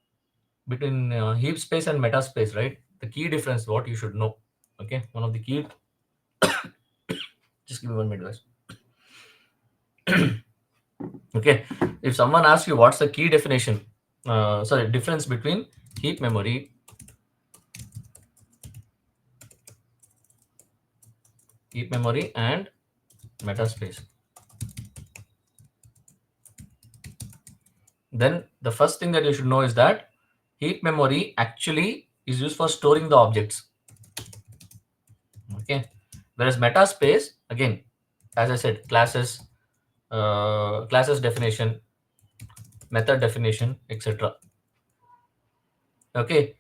between heap space and Metaspace, right? The key difference, what you should know. Okay, one of the key. Just give me 1 minute, guys. Okay, if someone asks you what's the key definition, sorry, difference between heap memory, and Metaspace, then the first thing that you should know is that heap memory actually is used for storing the objects. Okay, whereas Metaspace, again, as I said, classes definition, method definition, etc. Okay,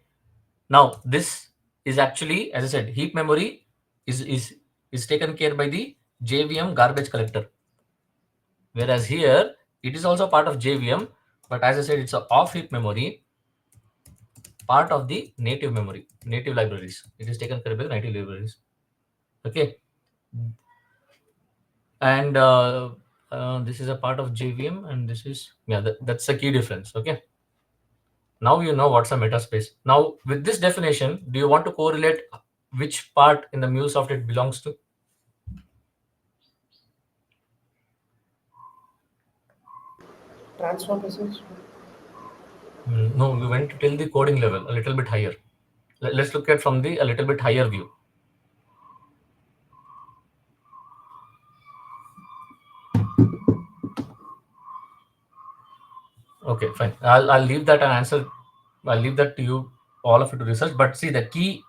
now this is actually, as I said, heap memory is taken care by the JVM garbage collector, whereas here it is also part of JVM, but as I said, it's a off heap memory, part of the native memory, native libraries. It is taken care by the native libraries. Okay, and this is a part of JVM, and this is, yeah, that's the key difference. Okay, now you know what's a Metaspace. Now with this definition, do you want to correlate which part in the MuleSoft it belongs to? Transform message. No, we went till the coding level, a little bit higher. Let's look at from the a little bit higher view. Okay, fine. I'll leave that an answer. I'll leave that to you, all of you to research. But see, the key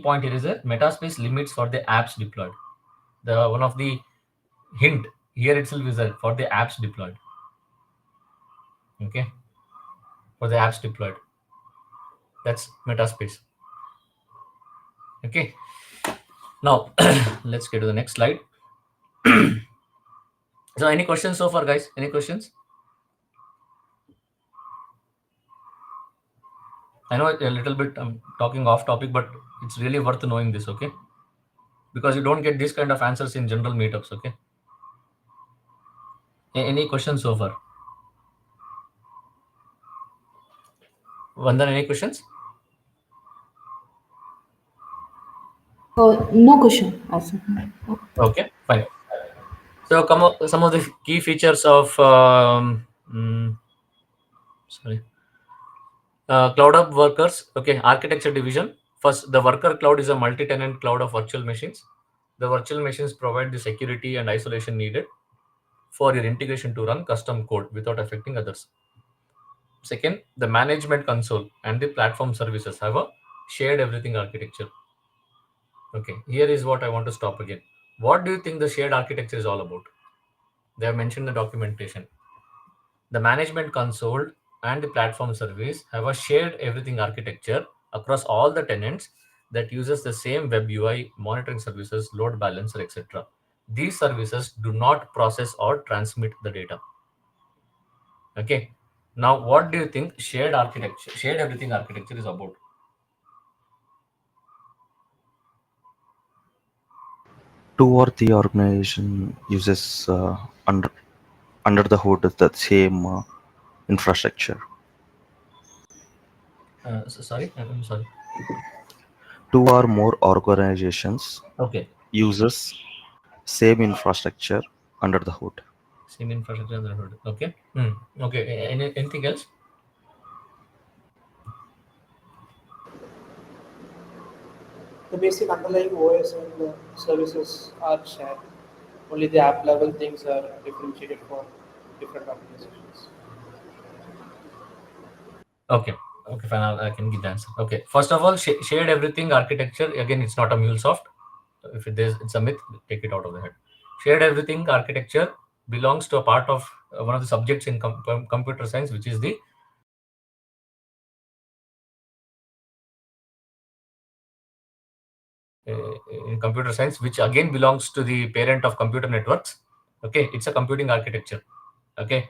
point here is that Metaspace limits for the apps deployed. The one of the hint here itself is that for the apps deployed. Okay, for the apps deployed, that's Metaspace. Okay, now let's get to the next slide. So any questions so far, guys? Any questions? I know a little bit I'm talking off topic, but it's really worth knowing this. Okay, because you don't get this kind of answers in general meetups. Okay, any questions so far? Vandan, any questions? No question. Awesome. Okay, fine. So some of the key features of sorry, cloud hub workers. Okay, architecture division. First, the worker cloud is a multi-tenant cloud of virtual machines. The virtual machines provide the security and isolation needed for your integration to run custom code without affecting others. Second, the management console and the platform services have a shared everything architecture. Okay, here is what I want to stop again. What do you think the shared architecture is all about? They have mentioned the documentation. The management console and the platform service have a shared everything architecture across all the tenants that uses the same web UI, monitoring services, load balancer, etc. These services do not process or transmit the data. Okay. Now, what do you think shared architecture, shared everything architecture is about? Two or three organization uses under the hood the same infrastructure. Sorry, I'm sorry. Two or more organizations Okay. uses same infrastructure under the hood. Same infrastructure in the hood. Okay. Okay. Anything else? The basic underlying OS and the services are shared. Only the app level things are differentiated for different organizations. Okay. Okay, fine. I can give the answer. Okay. First of all, shared everything architecture. Again, it's not a MuleSoft. If it is, it's a myth. Take it out of the head. Shared everything architecture belongs to a part of one of the subjects in computer science, which is the in computer science, which again belongs to the parent of computer networks. Okay, it's a computing architecture. Okay,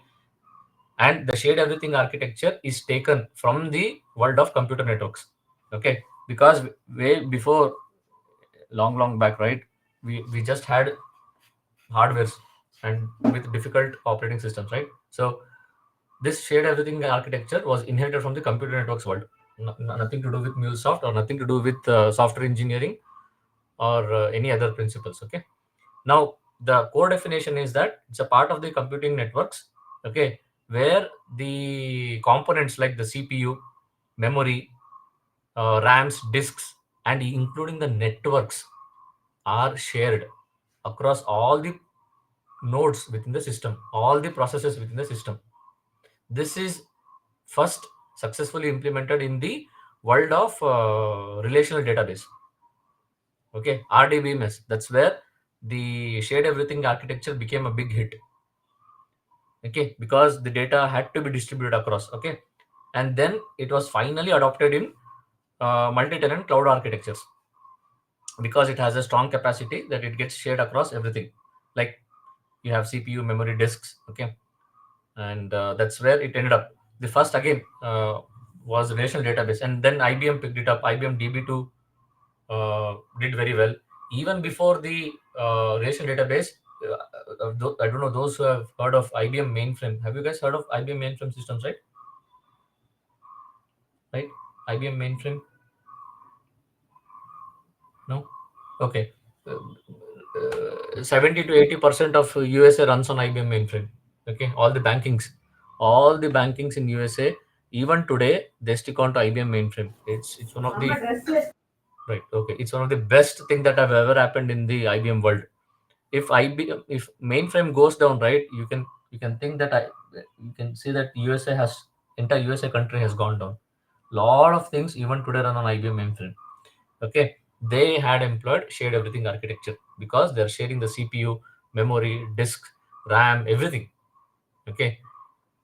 and the shared everything architecture is taken from the world of computer networks. Okay, because way before, long back, right, we just had hardwares and with difficult operating systems, right? So this shared everything architecture was inherited from the computer networks world. Nothing to do with MuleSoft or nothing to do with software engineering or any other principles. Okay, now the core definition is that it's a part of the computing networks. Okay, where the components like the CPU, memory, RAMs, disks, and including the networks are shared across all the nodes within the system, all the processes within the system. This is first successfully implemented in the world of relational database. Okay, RDBMS. That's where the shared everything architecture became a big hit. Okay, because the data had to be distributed across. Okay, and then it was finally adopted in multi-tenant cloud architectures because it has a strong capacity that it gets shared across everything. Like you have CPU, memory, disks. Okay, and that's where it ended up. The first again was relational database, and then IBM picked it up. IBM DB2 did very well. Even before the relational database, I don't know those who have heard of IBM mainframe. Have you guys heard of IBM mainframe systems, right? Right? IBM mainframe? No? Okay. 70 to 80% of USA runs on IBM mainframe. Okay, all the bankings in USA, even today, they stick on to IBM mainframe. It's one of the right. Okay, it's one of the best thing that have ever happened in the IBM world. If mainframe goes down, right, you can think that you can see that USA has entire USA country has gone down. Lot of things even today run on IBM mainframe. Okay, they had employed shared everything architecture because they're sharing the CPU, memory, disk, RAM, everything. Okay,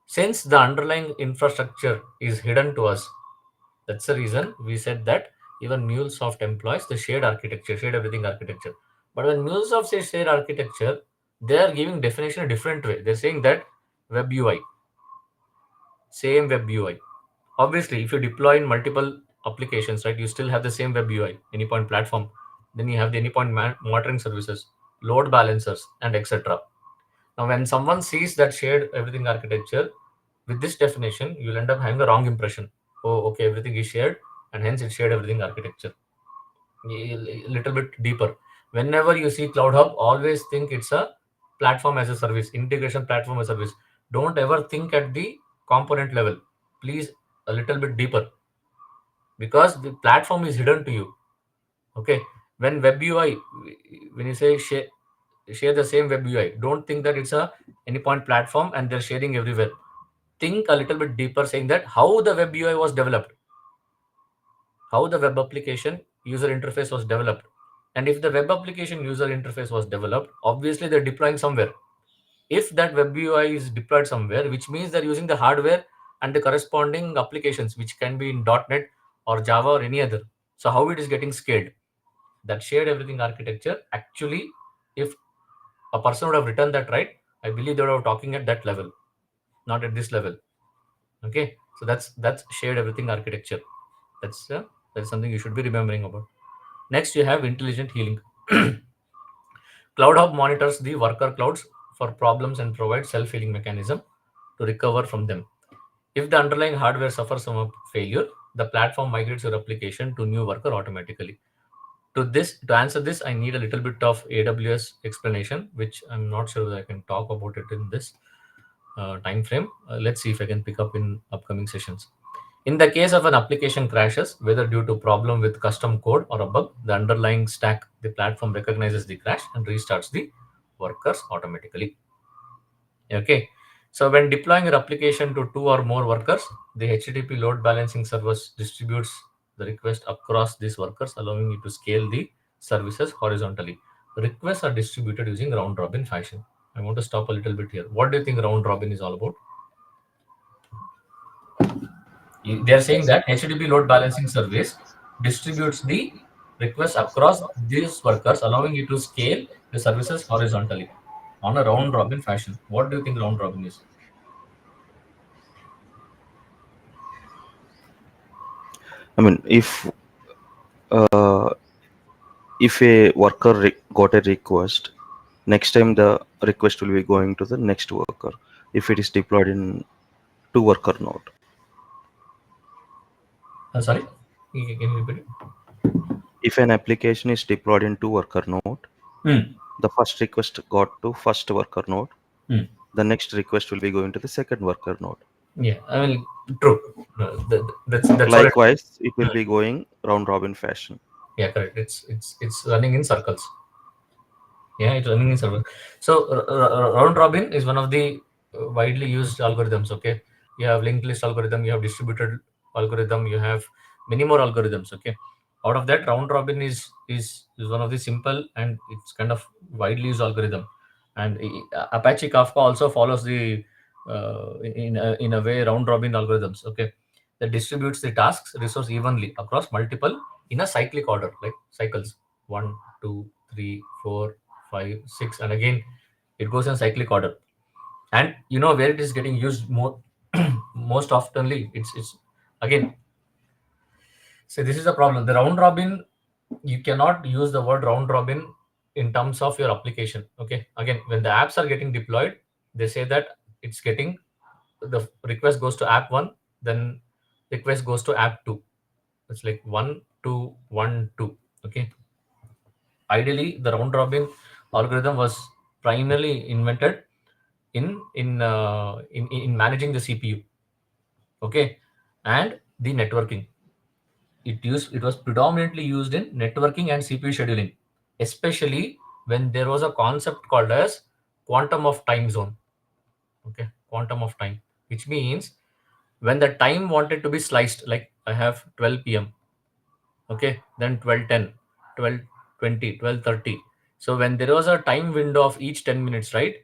since the underlying infrastructure is hidden to us, that's the reason we said that even MuleSoft employs the shared architecture, shared everything architecture. But when MuleSoft says shared architecture, they are giving definition a different way. They're saying that web UI, same web UI. Obviously, if you deploy in multiple applications, right, you still have the same web UI, anypoint platform. Then you have the anypoint monitoring services, load balancers, and etc. Now, when someone sees that shared everything architecture with this definition, you'll end up having a wrong impression. Oh, okay, everything is shared, and hence it's shared everything architecture. A little bit deeper. Whenever you see Cloud Hub, always think it's a platform as a service, integration platform as a service. Don't ever think at the component level. Please, a little bit deeper, because the platform is hidden to you. Okay, when web UI, when you say share the same web UI, don't think that it's a anypoint platform and they're sharing everywhere. Think a little bit deeper, saying that how the web UI was developed, how the web application user interface was developed. And if the web application user interface was developed, obviously they're deploying somewhere. If that web UI is deployed somewhere, which means they're using the hardware and the corresponding applications, which can be in .NET or Java or any other. So how it is getting scaled? That shared everything architecture, actually, if a person would have written that right, I believe they would have talking at that level, not at this level. Okay, so that's shared everything architecture. That's something you should be remembering about. Next, you have intelligent healing. Cloud Hub monitors the worker clouds for problems and provides self-healing mechanism to recover from them. If the underlying hardware suffers from a failure, the platform migrates your application to new worker automatically. To answer this, I need a little bit of AWS explanation, which I'm not sure that I can talk about it in this time frame. Let's see if I can pick up in upcoming sessions. In the case of an application crashes, whether due to problem with custom code or a bug, the underlying stack, the platform recognizes the crash and restarts the workers automatically. Okay. So when deploying your application to two or more workers, the HTTP load balancing service distributes the request across these workers, allowing you to scale the services horizontally. Requests are distributed using round robin fashion. I want to stop a little bit here. What do you think round robin is all about? They are saying that HTTP load balancing service distributes the requests across these workers, allowing you to scale the services horizontally on a round robin fashion. What do you think round robin is? I mean, uh, if a worker got a request, next time the request will be going to the next worker if it is deployed in two worker node. Sorry, can you repeat it? If an application is deployed in two worker node, Hmm. the first request got to first worker node, Hmm. the next request will be going to the second worker node. Yeah, I mean, true. That's what it. Likewise, it will Hmm. be going round robin fashion. Yeah, correct. It's running in circles. Yeah, it's running in circles. So round robin is one of the widely used algorithms. Okay, you have linked list algorithm, you have distributed algorithm, you have many more algorithms. Okay, out of that, round robin is one of the simple and it's kind of widely used algorithm. And Apache Kafka also follows the in a way round robin algorithms. Okay, that distributes the tasks resource evenly across multiple in a cyclic order, like cycles 1, 2, 3, 4, 5, 6, and again it goes in cyclic order. And you know where it is getting used more most oftenly, it's again, so this is the problem. The round robin, you cannot use the word round robin in terms of your application. Okay, again, when the apps are getting deployed, they say that it's getting, the request goes to app 1, then request goes to app 2. It's like 1 2 1 2. Okay, ideally the round robin algorithm was primarily invented in managing the CPU. Okay, and the networking. It was predominantly used in networking and CPU scheduling, especially when there was a concept called as quantum of time zone. Okay, quantum of time, which means when the time wanted to be sliced, like I have 12 p.m. Okay, then 12:10, 12:20, 12:30. So when there was a time window of each 10 minutes, right,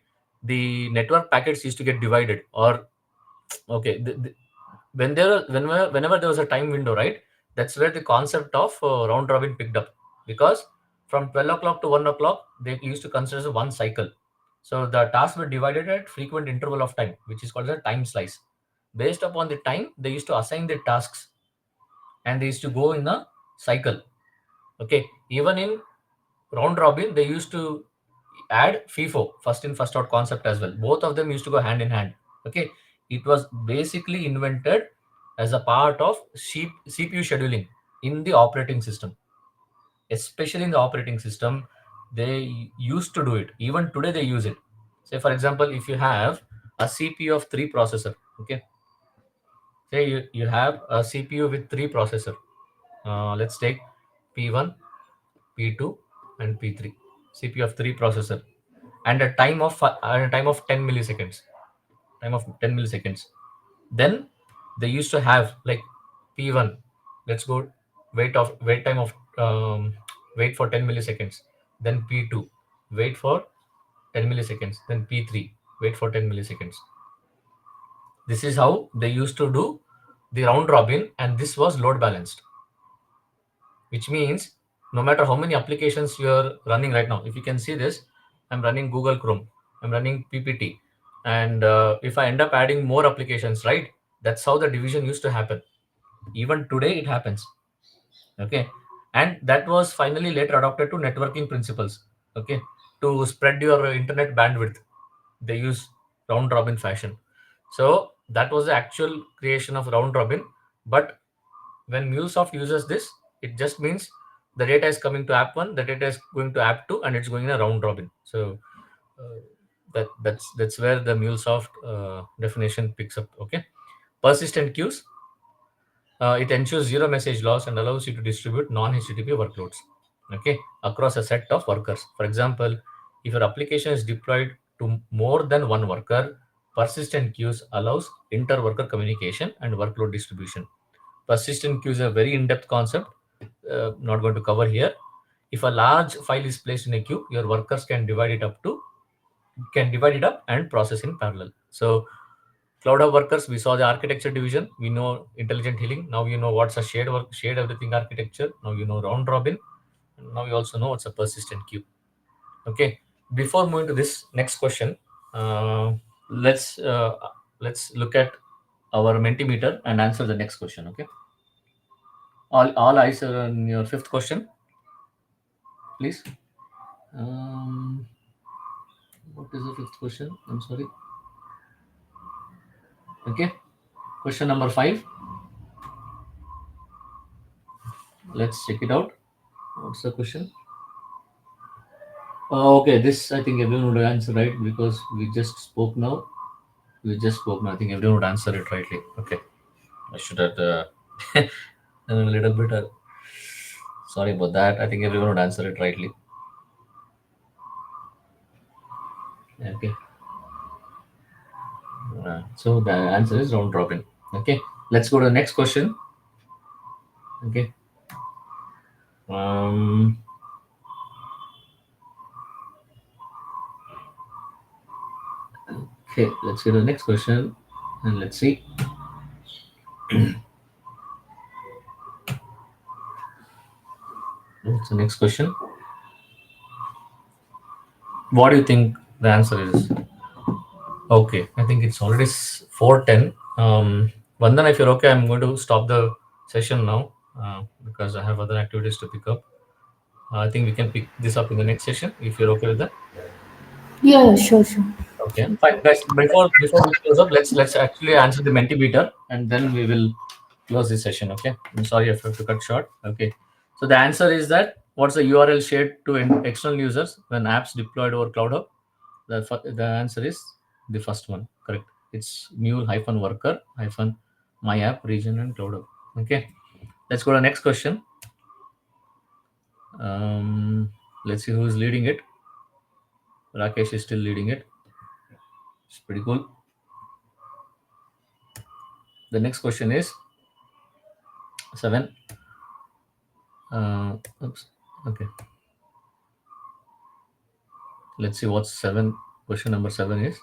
the network packets used to get divided. Or okay, when whenever there was a time window, right, that's where the concept of round robin picked up, because from 12 o'clock to 1 o'clock they used to consider one cycle. So the tasks were divided at frequent interval of time, which is called a time slice. Based upon the time, they used to assign the tasks, and they used to go in a cycle. Okay, even in round robin they used to add FIFO, first in first out concept as well. Both of them used to go hand in hand. Okay, it was basically invented as a part of CPU scheduling in the operating system. Especially in the operating system, they used to do it. Even today they use it. Say for example, if you have a CPU of 3 processor. Okay, say you have a CPU with 3 processor. Let's take P1, P2, and P3. CPU of 3 processor, and a time of 10 milliseconds. Time of 10 milliseconds. Then they used to have like P1. Let's go wait time of wait for 10 milliseconds. Then P2, wait for 10 milliseconds. Then P3, wait for 10 milliseconds. This is how they used to do the round robin, and this was load balanced. which means no matter how many applications you're running right now, if you can see this, I'm running Google Chrome, I'm running PPT, and if I end up adding more applications, right, that's how the division used to happen. Even today it happens. Okay, and that was finally later adopted to networking principles. Okay, to spread your internet bandwidth, they use round robin fashion. So that was the actual creation of round robin. But when MuleSoft uses this, it just means the data is coming to app 1, the data is going to app 2, and it's going in a round robin. So that's where the MuleSoft definition picks up. Okay, persistent queues, it ensures zero message loss and allows you to distribute non-HTTP workloads, okay, across a set of workers. For example, if your application is deployed to more than one worker, persistent queues allows inter-worker communication and workload distribution. Persistent queues are a very in-depth concept, not going to cover here. If a large file is placed in a queue, your workers can divide it up and process in parallel. So Cloud Hub workers, we saw the architecture division. We know intelligent healing. Now you know what's a shared everything architecture. Now you know round robin. Now you also know what's a persistent queue. Okay. Before moving to this next question, uh, let's uh, let's look at our Mentimeter and answer the next question. Okay. All eyes are on your fifth question, please. Um, what is the fifth question? I'm sorry. Okay. Question number 5. Let's check it out. What's the question? Okay, this I think everyone would answer right because we just spoke now. We just spoke now. I think everyone would answer it rightly. Okay, I should have done a little bit. Sorry about that. I think everyone would answer it rightly. Okay, so the answer is round robin. Okay, let's go to the next question. Okay. Um, okay, let's get to the next question and let's see. What's the next question? What do you think the answer is? Okay, I think it's already 4:10. Vandan, if you're okay, I'm going to stop the session now because I have other activities to pick up. I think we can pick this up in the next session if you're okay with that. Yeah, yeah, sure, sure. Okay, fine, guys. Before we close up, let's actually answer the Mentimeter and then we will close this session. Okay, I'm sorry if I have to cut short. Okay, so the answer is that what's the URL shared to external users when apps deployed over Cloud Hub? The answer is the first one, correct. It's mule hyphen worker hyphen my app region and Cloud Hub. Okay, let's go to the next question. Let's see who's leading it. Rakesh is still leading it. It's pretty cool. The next question is 7. Oops. Okay. Let's see what 7. Question number 7 is.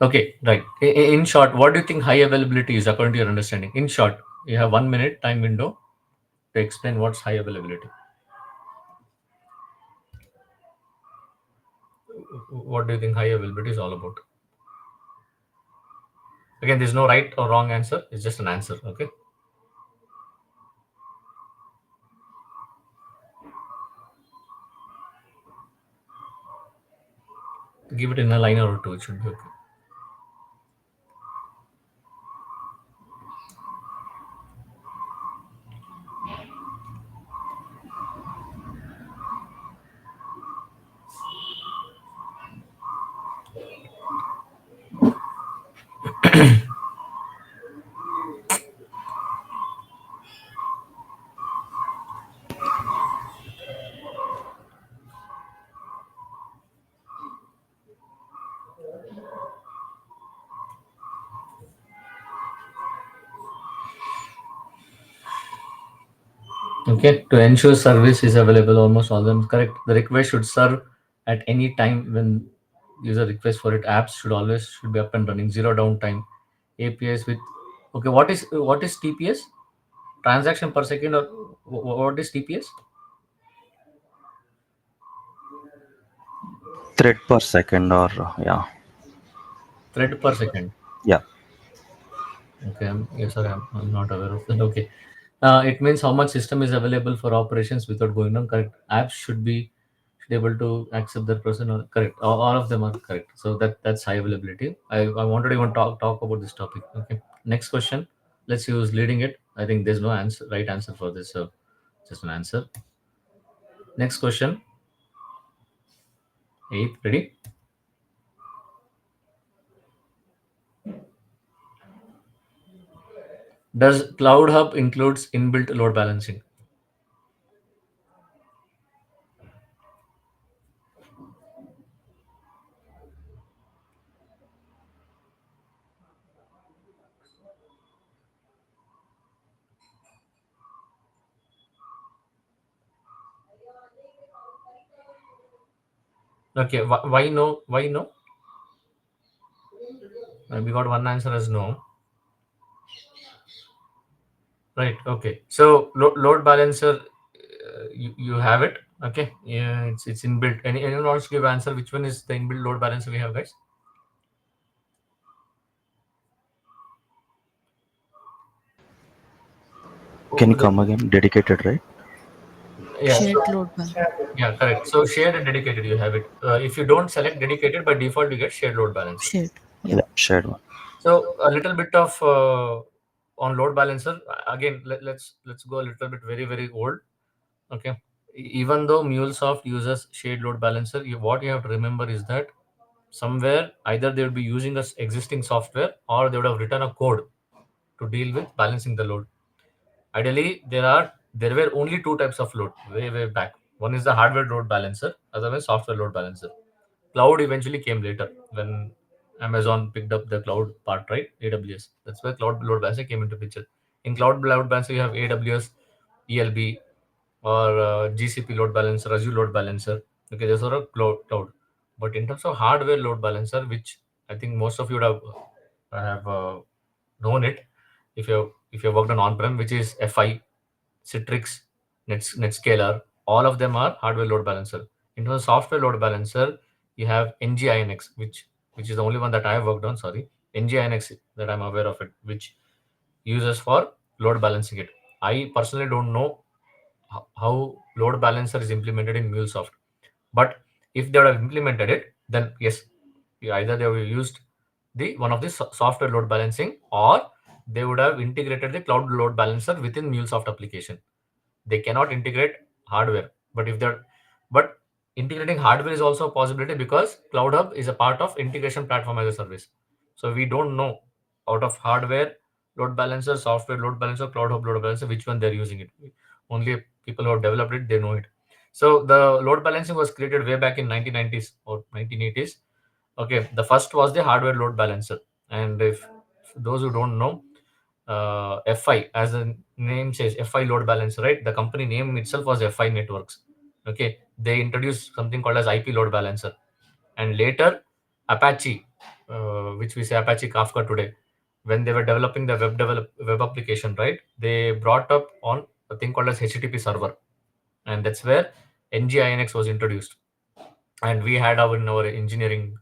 Okay, right. In short, what do you think high availability is according to your understanding? In short, you have 1 minute time window to explain what's high availability. What do you think high availability is all about? Again, there's no right or wrong answer. It's just an answer. Okay. Give it in a line or two. It should be okay. Okay, to ensure service is available, almost all of them correct. The request should serve at any time when user requests for it. Apps should be up and running, zero downtime. APIs with Okay, what is TPS? Transaction per second, or what is TPS? Thread per second, or yeah, Thread per second. yeah. Okay, yes, sir. I'm not aware of that. Okay, it means how much system is available for operations without going down. Correct. Apps should able to accept that person. Or correct. All of them are correct. So that's high availability. I wanted to even talk about this topic. Okay. Next question. Let's use leading it. I think there's no answer right answer for this. So just an answer. Next question. Eighth. Ready? Does Cloud Hub includes inbuilt load balancing? Okay. Why no? Why no? We got one answer as no. Right. Okay. So load balancer, you have it. Okay. Yeah, it's inbuilt. Anyone wants to give answer? Which one is the inbuilt load balancer we have, guys? Can you Oh, come again? Dedicated, right? yeah. Shared So load balance. yeah, correct. So shared and dedicated, you have it. If you don't select dedicated, by default you get shared load balancer. Shared. Yeah. Yeah, shared one. So a little bit of on load balancer again. Let's go a little bit very old. Okay. Even though MuleSoft uses shared load balancer, what you have to remember is that somewhere either they would be using a existing software or they would have written a code to deal with balancing the load. Ideally, there were only two types of load way back. One is the hardware load balancer, other is software load balancer. Cloud eventually came later when Amazon picked up the cloud part, right? AWS. That's where cloud load balancer came into picture. In cloud load balancer, you have AWS, ELB, or GCP load balancer, Azure load balancer. Okay, those are a cloud. But in terms of hardware load balancer, which I think most of you would have known it, if you have worked on on-prem, which is FI, Citrix, Netscaler, all of them are hardware load balancer. In terms of software load balancer, you have NGINX, which is the only one that I have worked on. Sorry, NGINX that I'm aware of it, which uses for load balancing it. I personally don't know how load balancer is implemented in MuleSoft, but if they would have implemented it, then yes, either they would have used the one of the software load balancing, or they would have integrated the cloud load balancer within MuleSoft application. They cannot integrate hardware, but if they're but integrating hardware is also a possibility because Cloud Hub is a part of integration platform as a service. So we don't know out of hardware load balancer, software load balancer, Cloud Hub load balancer, which one they're using it. Only people who have developed it, they know it. So the load balancing was created way back in 1990s or 1980s. Okay, the first was the hardware load balancer, and if those who don't know, FI, as the name says, FI load balancer, right? The company name itself was FI Networks. Okay, they introduced something called as IP load balancer, and later Apache, which we say Apache Kafka today, when they were developing the web application, right? They brought up on a thing called as HTTP server, and that's where NGINX was introduced, and we had our in our engineering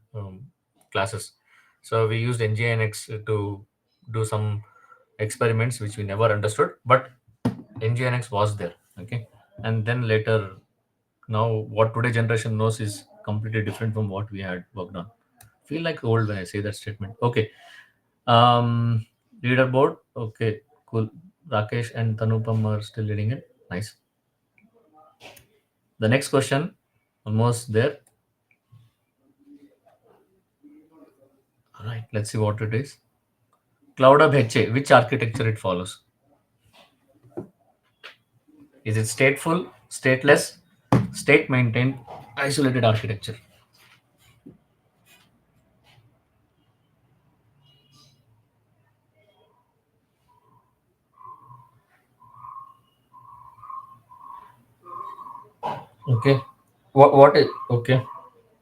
classes. So we used NGINX to do some experiments which we never understood, but NGINX was there. Okay, and then later, now what today generation knows is completely different from what we had worked on. Feel like old when I say that statement. Okay, leaderboard. Okay, cool. Rakesh and Tanupam are still leading it. Nice. The next question, almost there. All right, let's see what it is. Cloud Hub HA, which architecture it follows? Is it stateful, stateless, state maintained, isolated architecture? Okay. What is okay?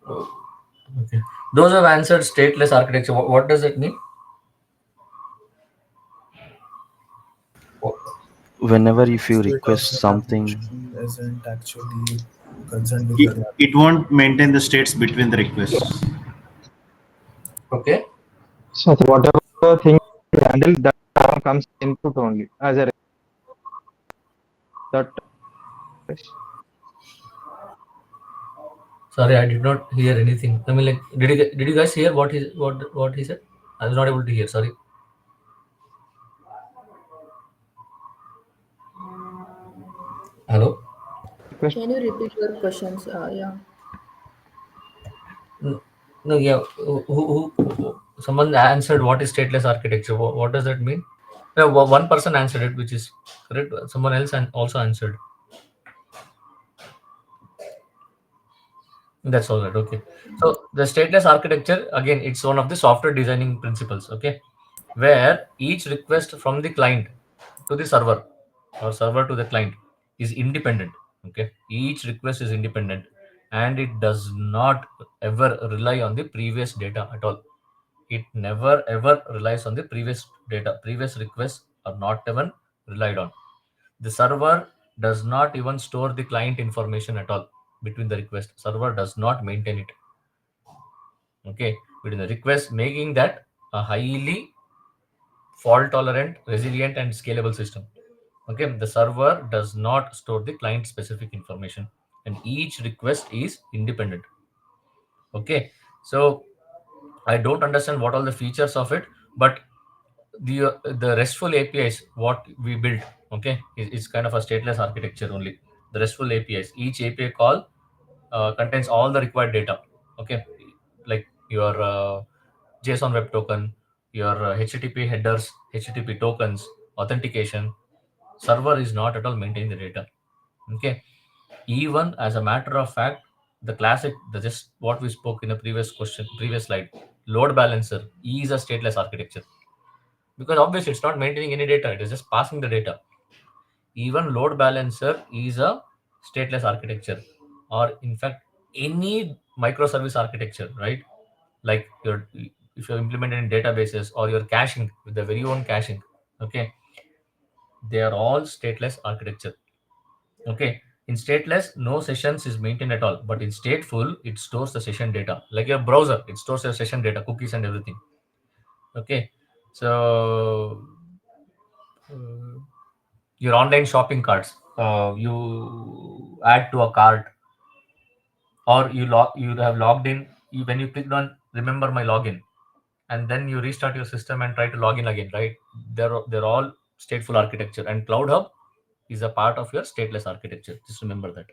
Okay. Those have answered stateless architecture. What does it mean? Whenever if you state of request the something, application isn't actually concerned with It, the it won't maintain the states between the requests. Okay. So whatever thing you handle, that comes input only as a that. Sorry, I did not hear anything. I mean, like, did you guys hear what he said? I was not able to hear. Sorry. Hello. Request. Can you repeat your questions? Yeah. No, no, yeah. Someone answered what is stateless architecture? What does that mean? Yeah, one person answered it, which is correct. Someone else also answered. That's all right. Okay. So the stateless architecture, again, it's one of the software designing principles. Okay, where each request from the client to the server or server to the client is independent. Okay, each request is independent, and it does not ever rely on the previous data at all. It never ever relies on the previous data. Previous requests are not even relied on. The server does not even store the client information at all between the request. Server does not maintain it. Okay, between the request, making that a highly fault tolerant, resilient, and scalable system. Okay, the server does not store the client specific information, and each request is independent. Okay, so I don't understand what all the features of it, but the RESTful APIs what we built, okay, is kind of a stateless architecture only. The RESTful APIs, each API call contains all the required data. Okay, like your JSON web token, your HTTP headers, HTTP tokens, authentication. Server is not at all maintaining the data. Okay, even as a matter of fact, the classic, the just what we spoke in the previous slide, load balancer is a stateless architecture, because obviously it's not maintaining any data, it is just passing the data. Even load balancer is a stateless architecture, or in fact any microservice architecture, right? Like your, if you're implemented in databases or you're caching with the very own caching, okay, they are all stateless architecture. Okay, in stateless no sessions is maintained at all, but in stateful it stores the session data. Like your browser, it stores your session data, cookies and everything. Okay, so uh, your online shopping carts, you add to a cart, or you have logged in, when you clicked on remember my login, and then you restart your system and try to log in again, right? They're all stateful architecture, and Cloud Hub is a part of your stateless architecture. Just remember that.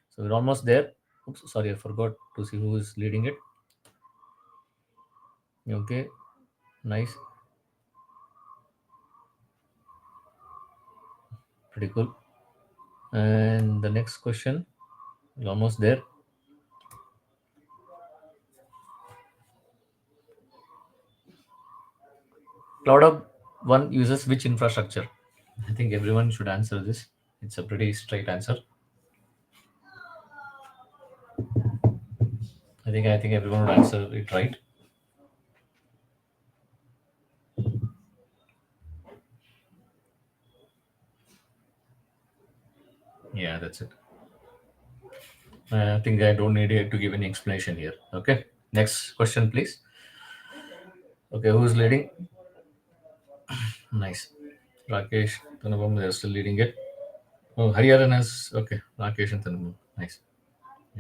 So we're almost there. Oops, sorry, I forgot to see who is leading it. Okay, nice, pretty cool. And the next question, we're almost there. Cloud Hub 1 uses which infrastructure? I think everyone should answer this. It's a pretty straight answer. I think everyone would answer it right. Yeah, that's it. I think I don't need to give any explanation here. Okay. Next question, please. Okay, who's leading? Nice. Rakesh, Tanubam, they're still leading it. Oh, Hariharan has, okay. Rakesh and Tanubam. Nice.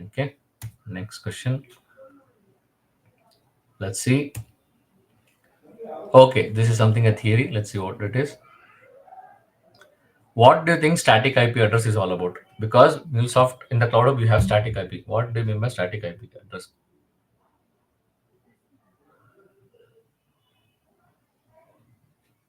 Okay. Next question. Let's see. Okay, this is something a theory. Let's see what it is. What do you think static IP address is all about? Because MuleSoft in the cloud hub, you have static IP. What do you mean by static IP address?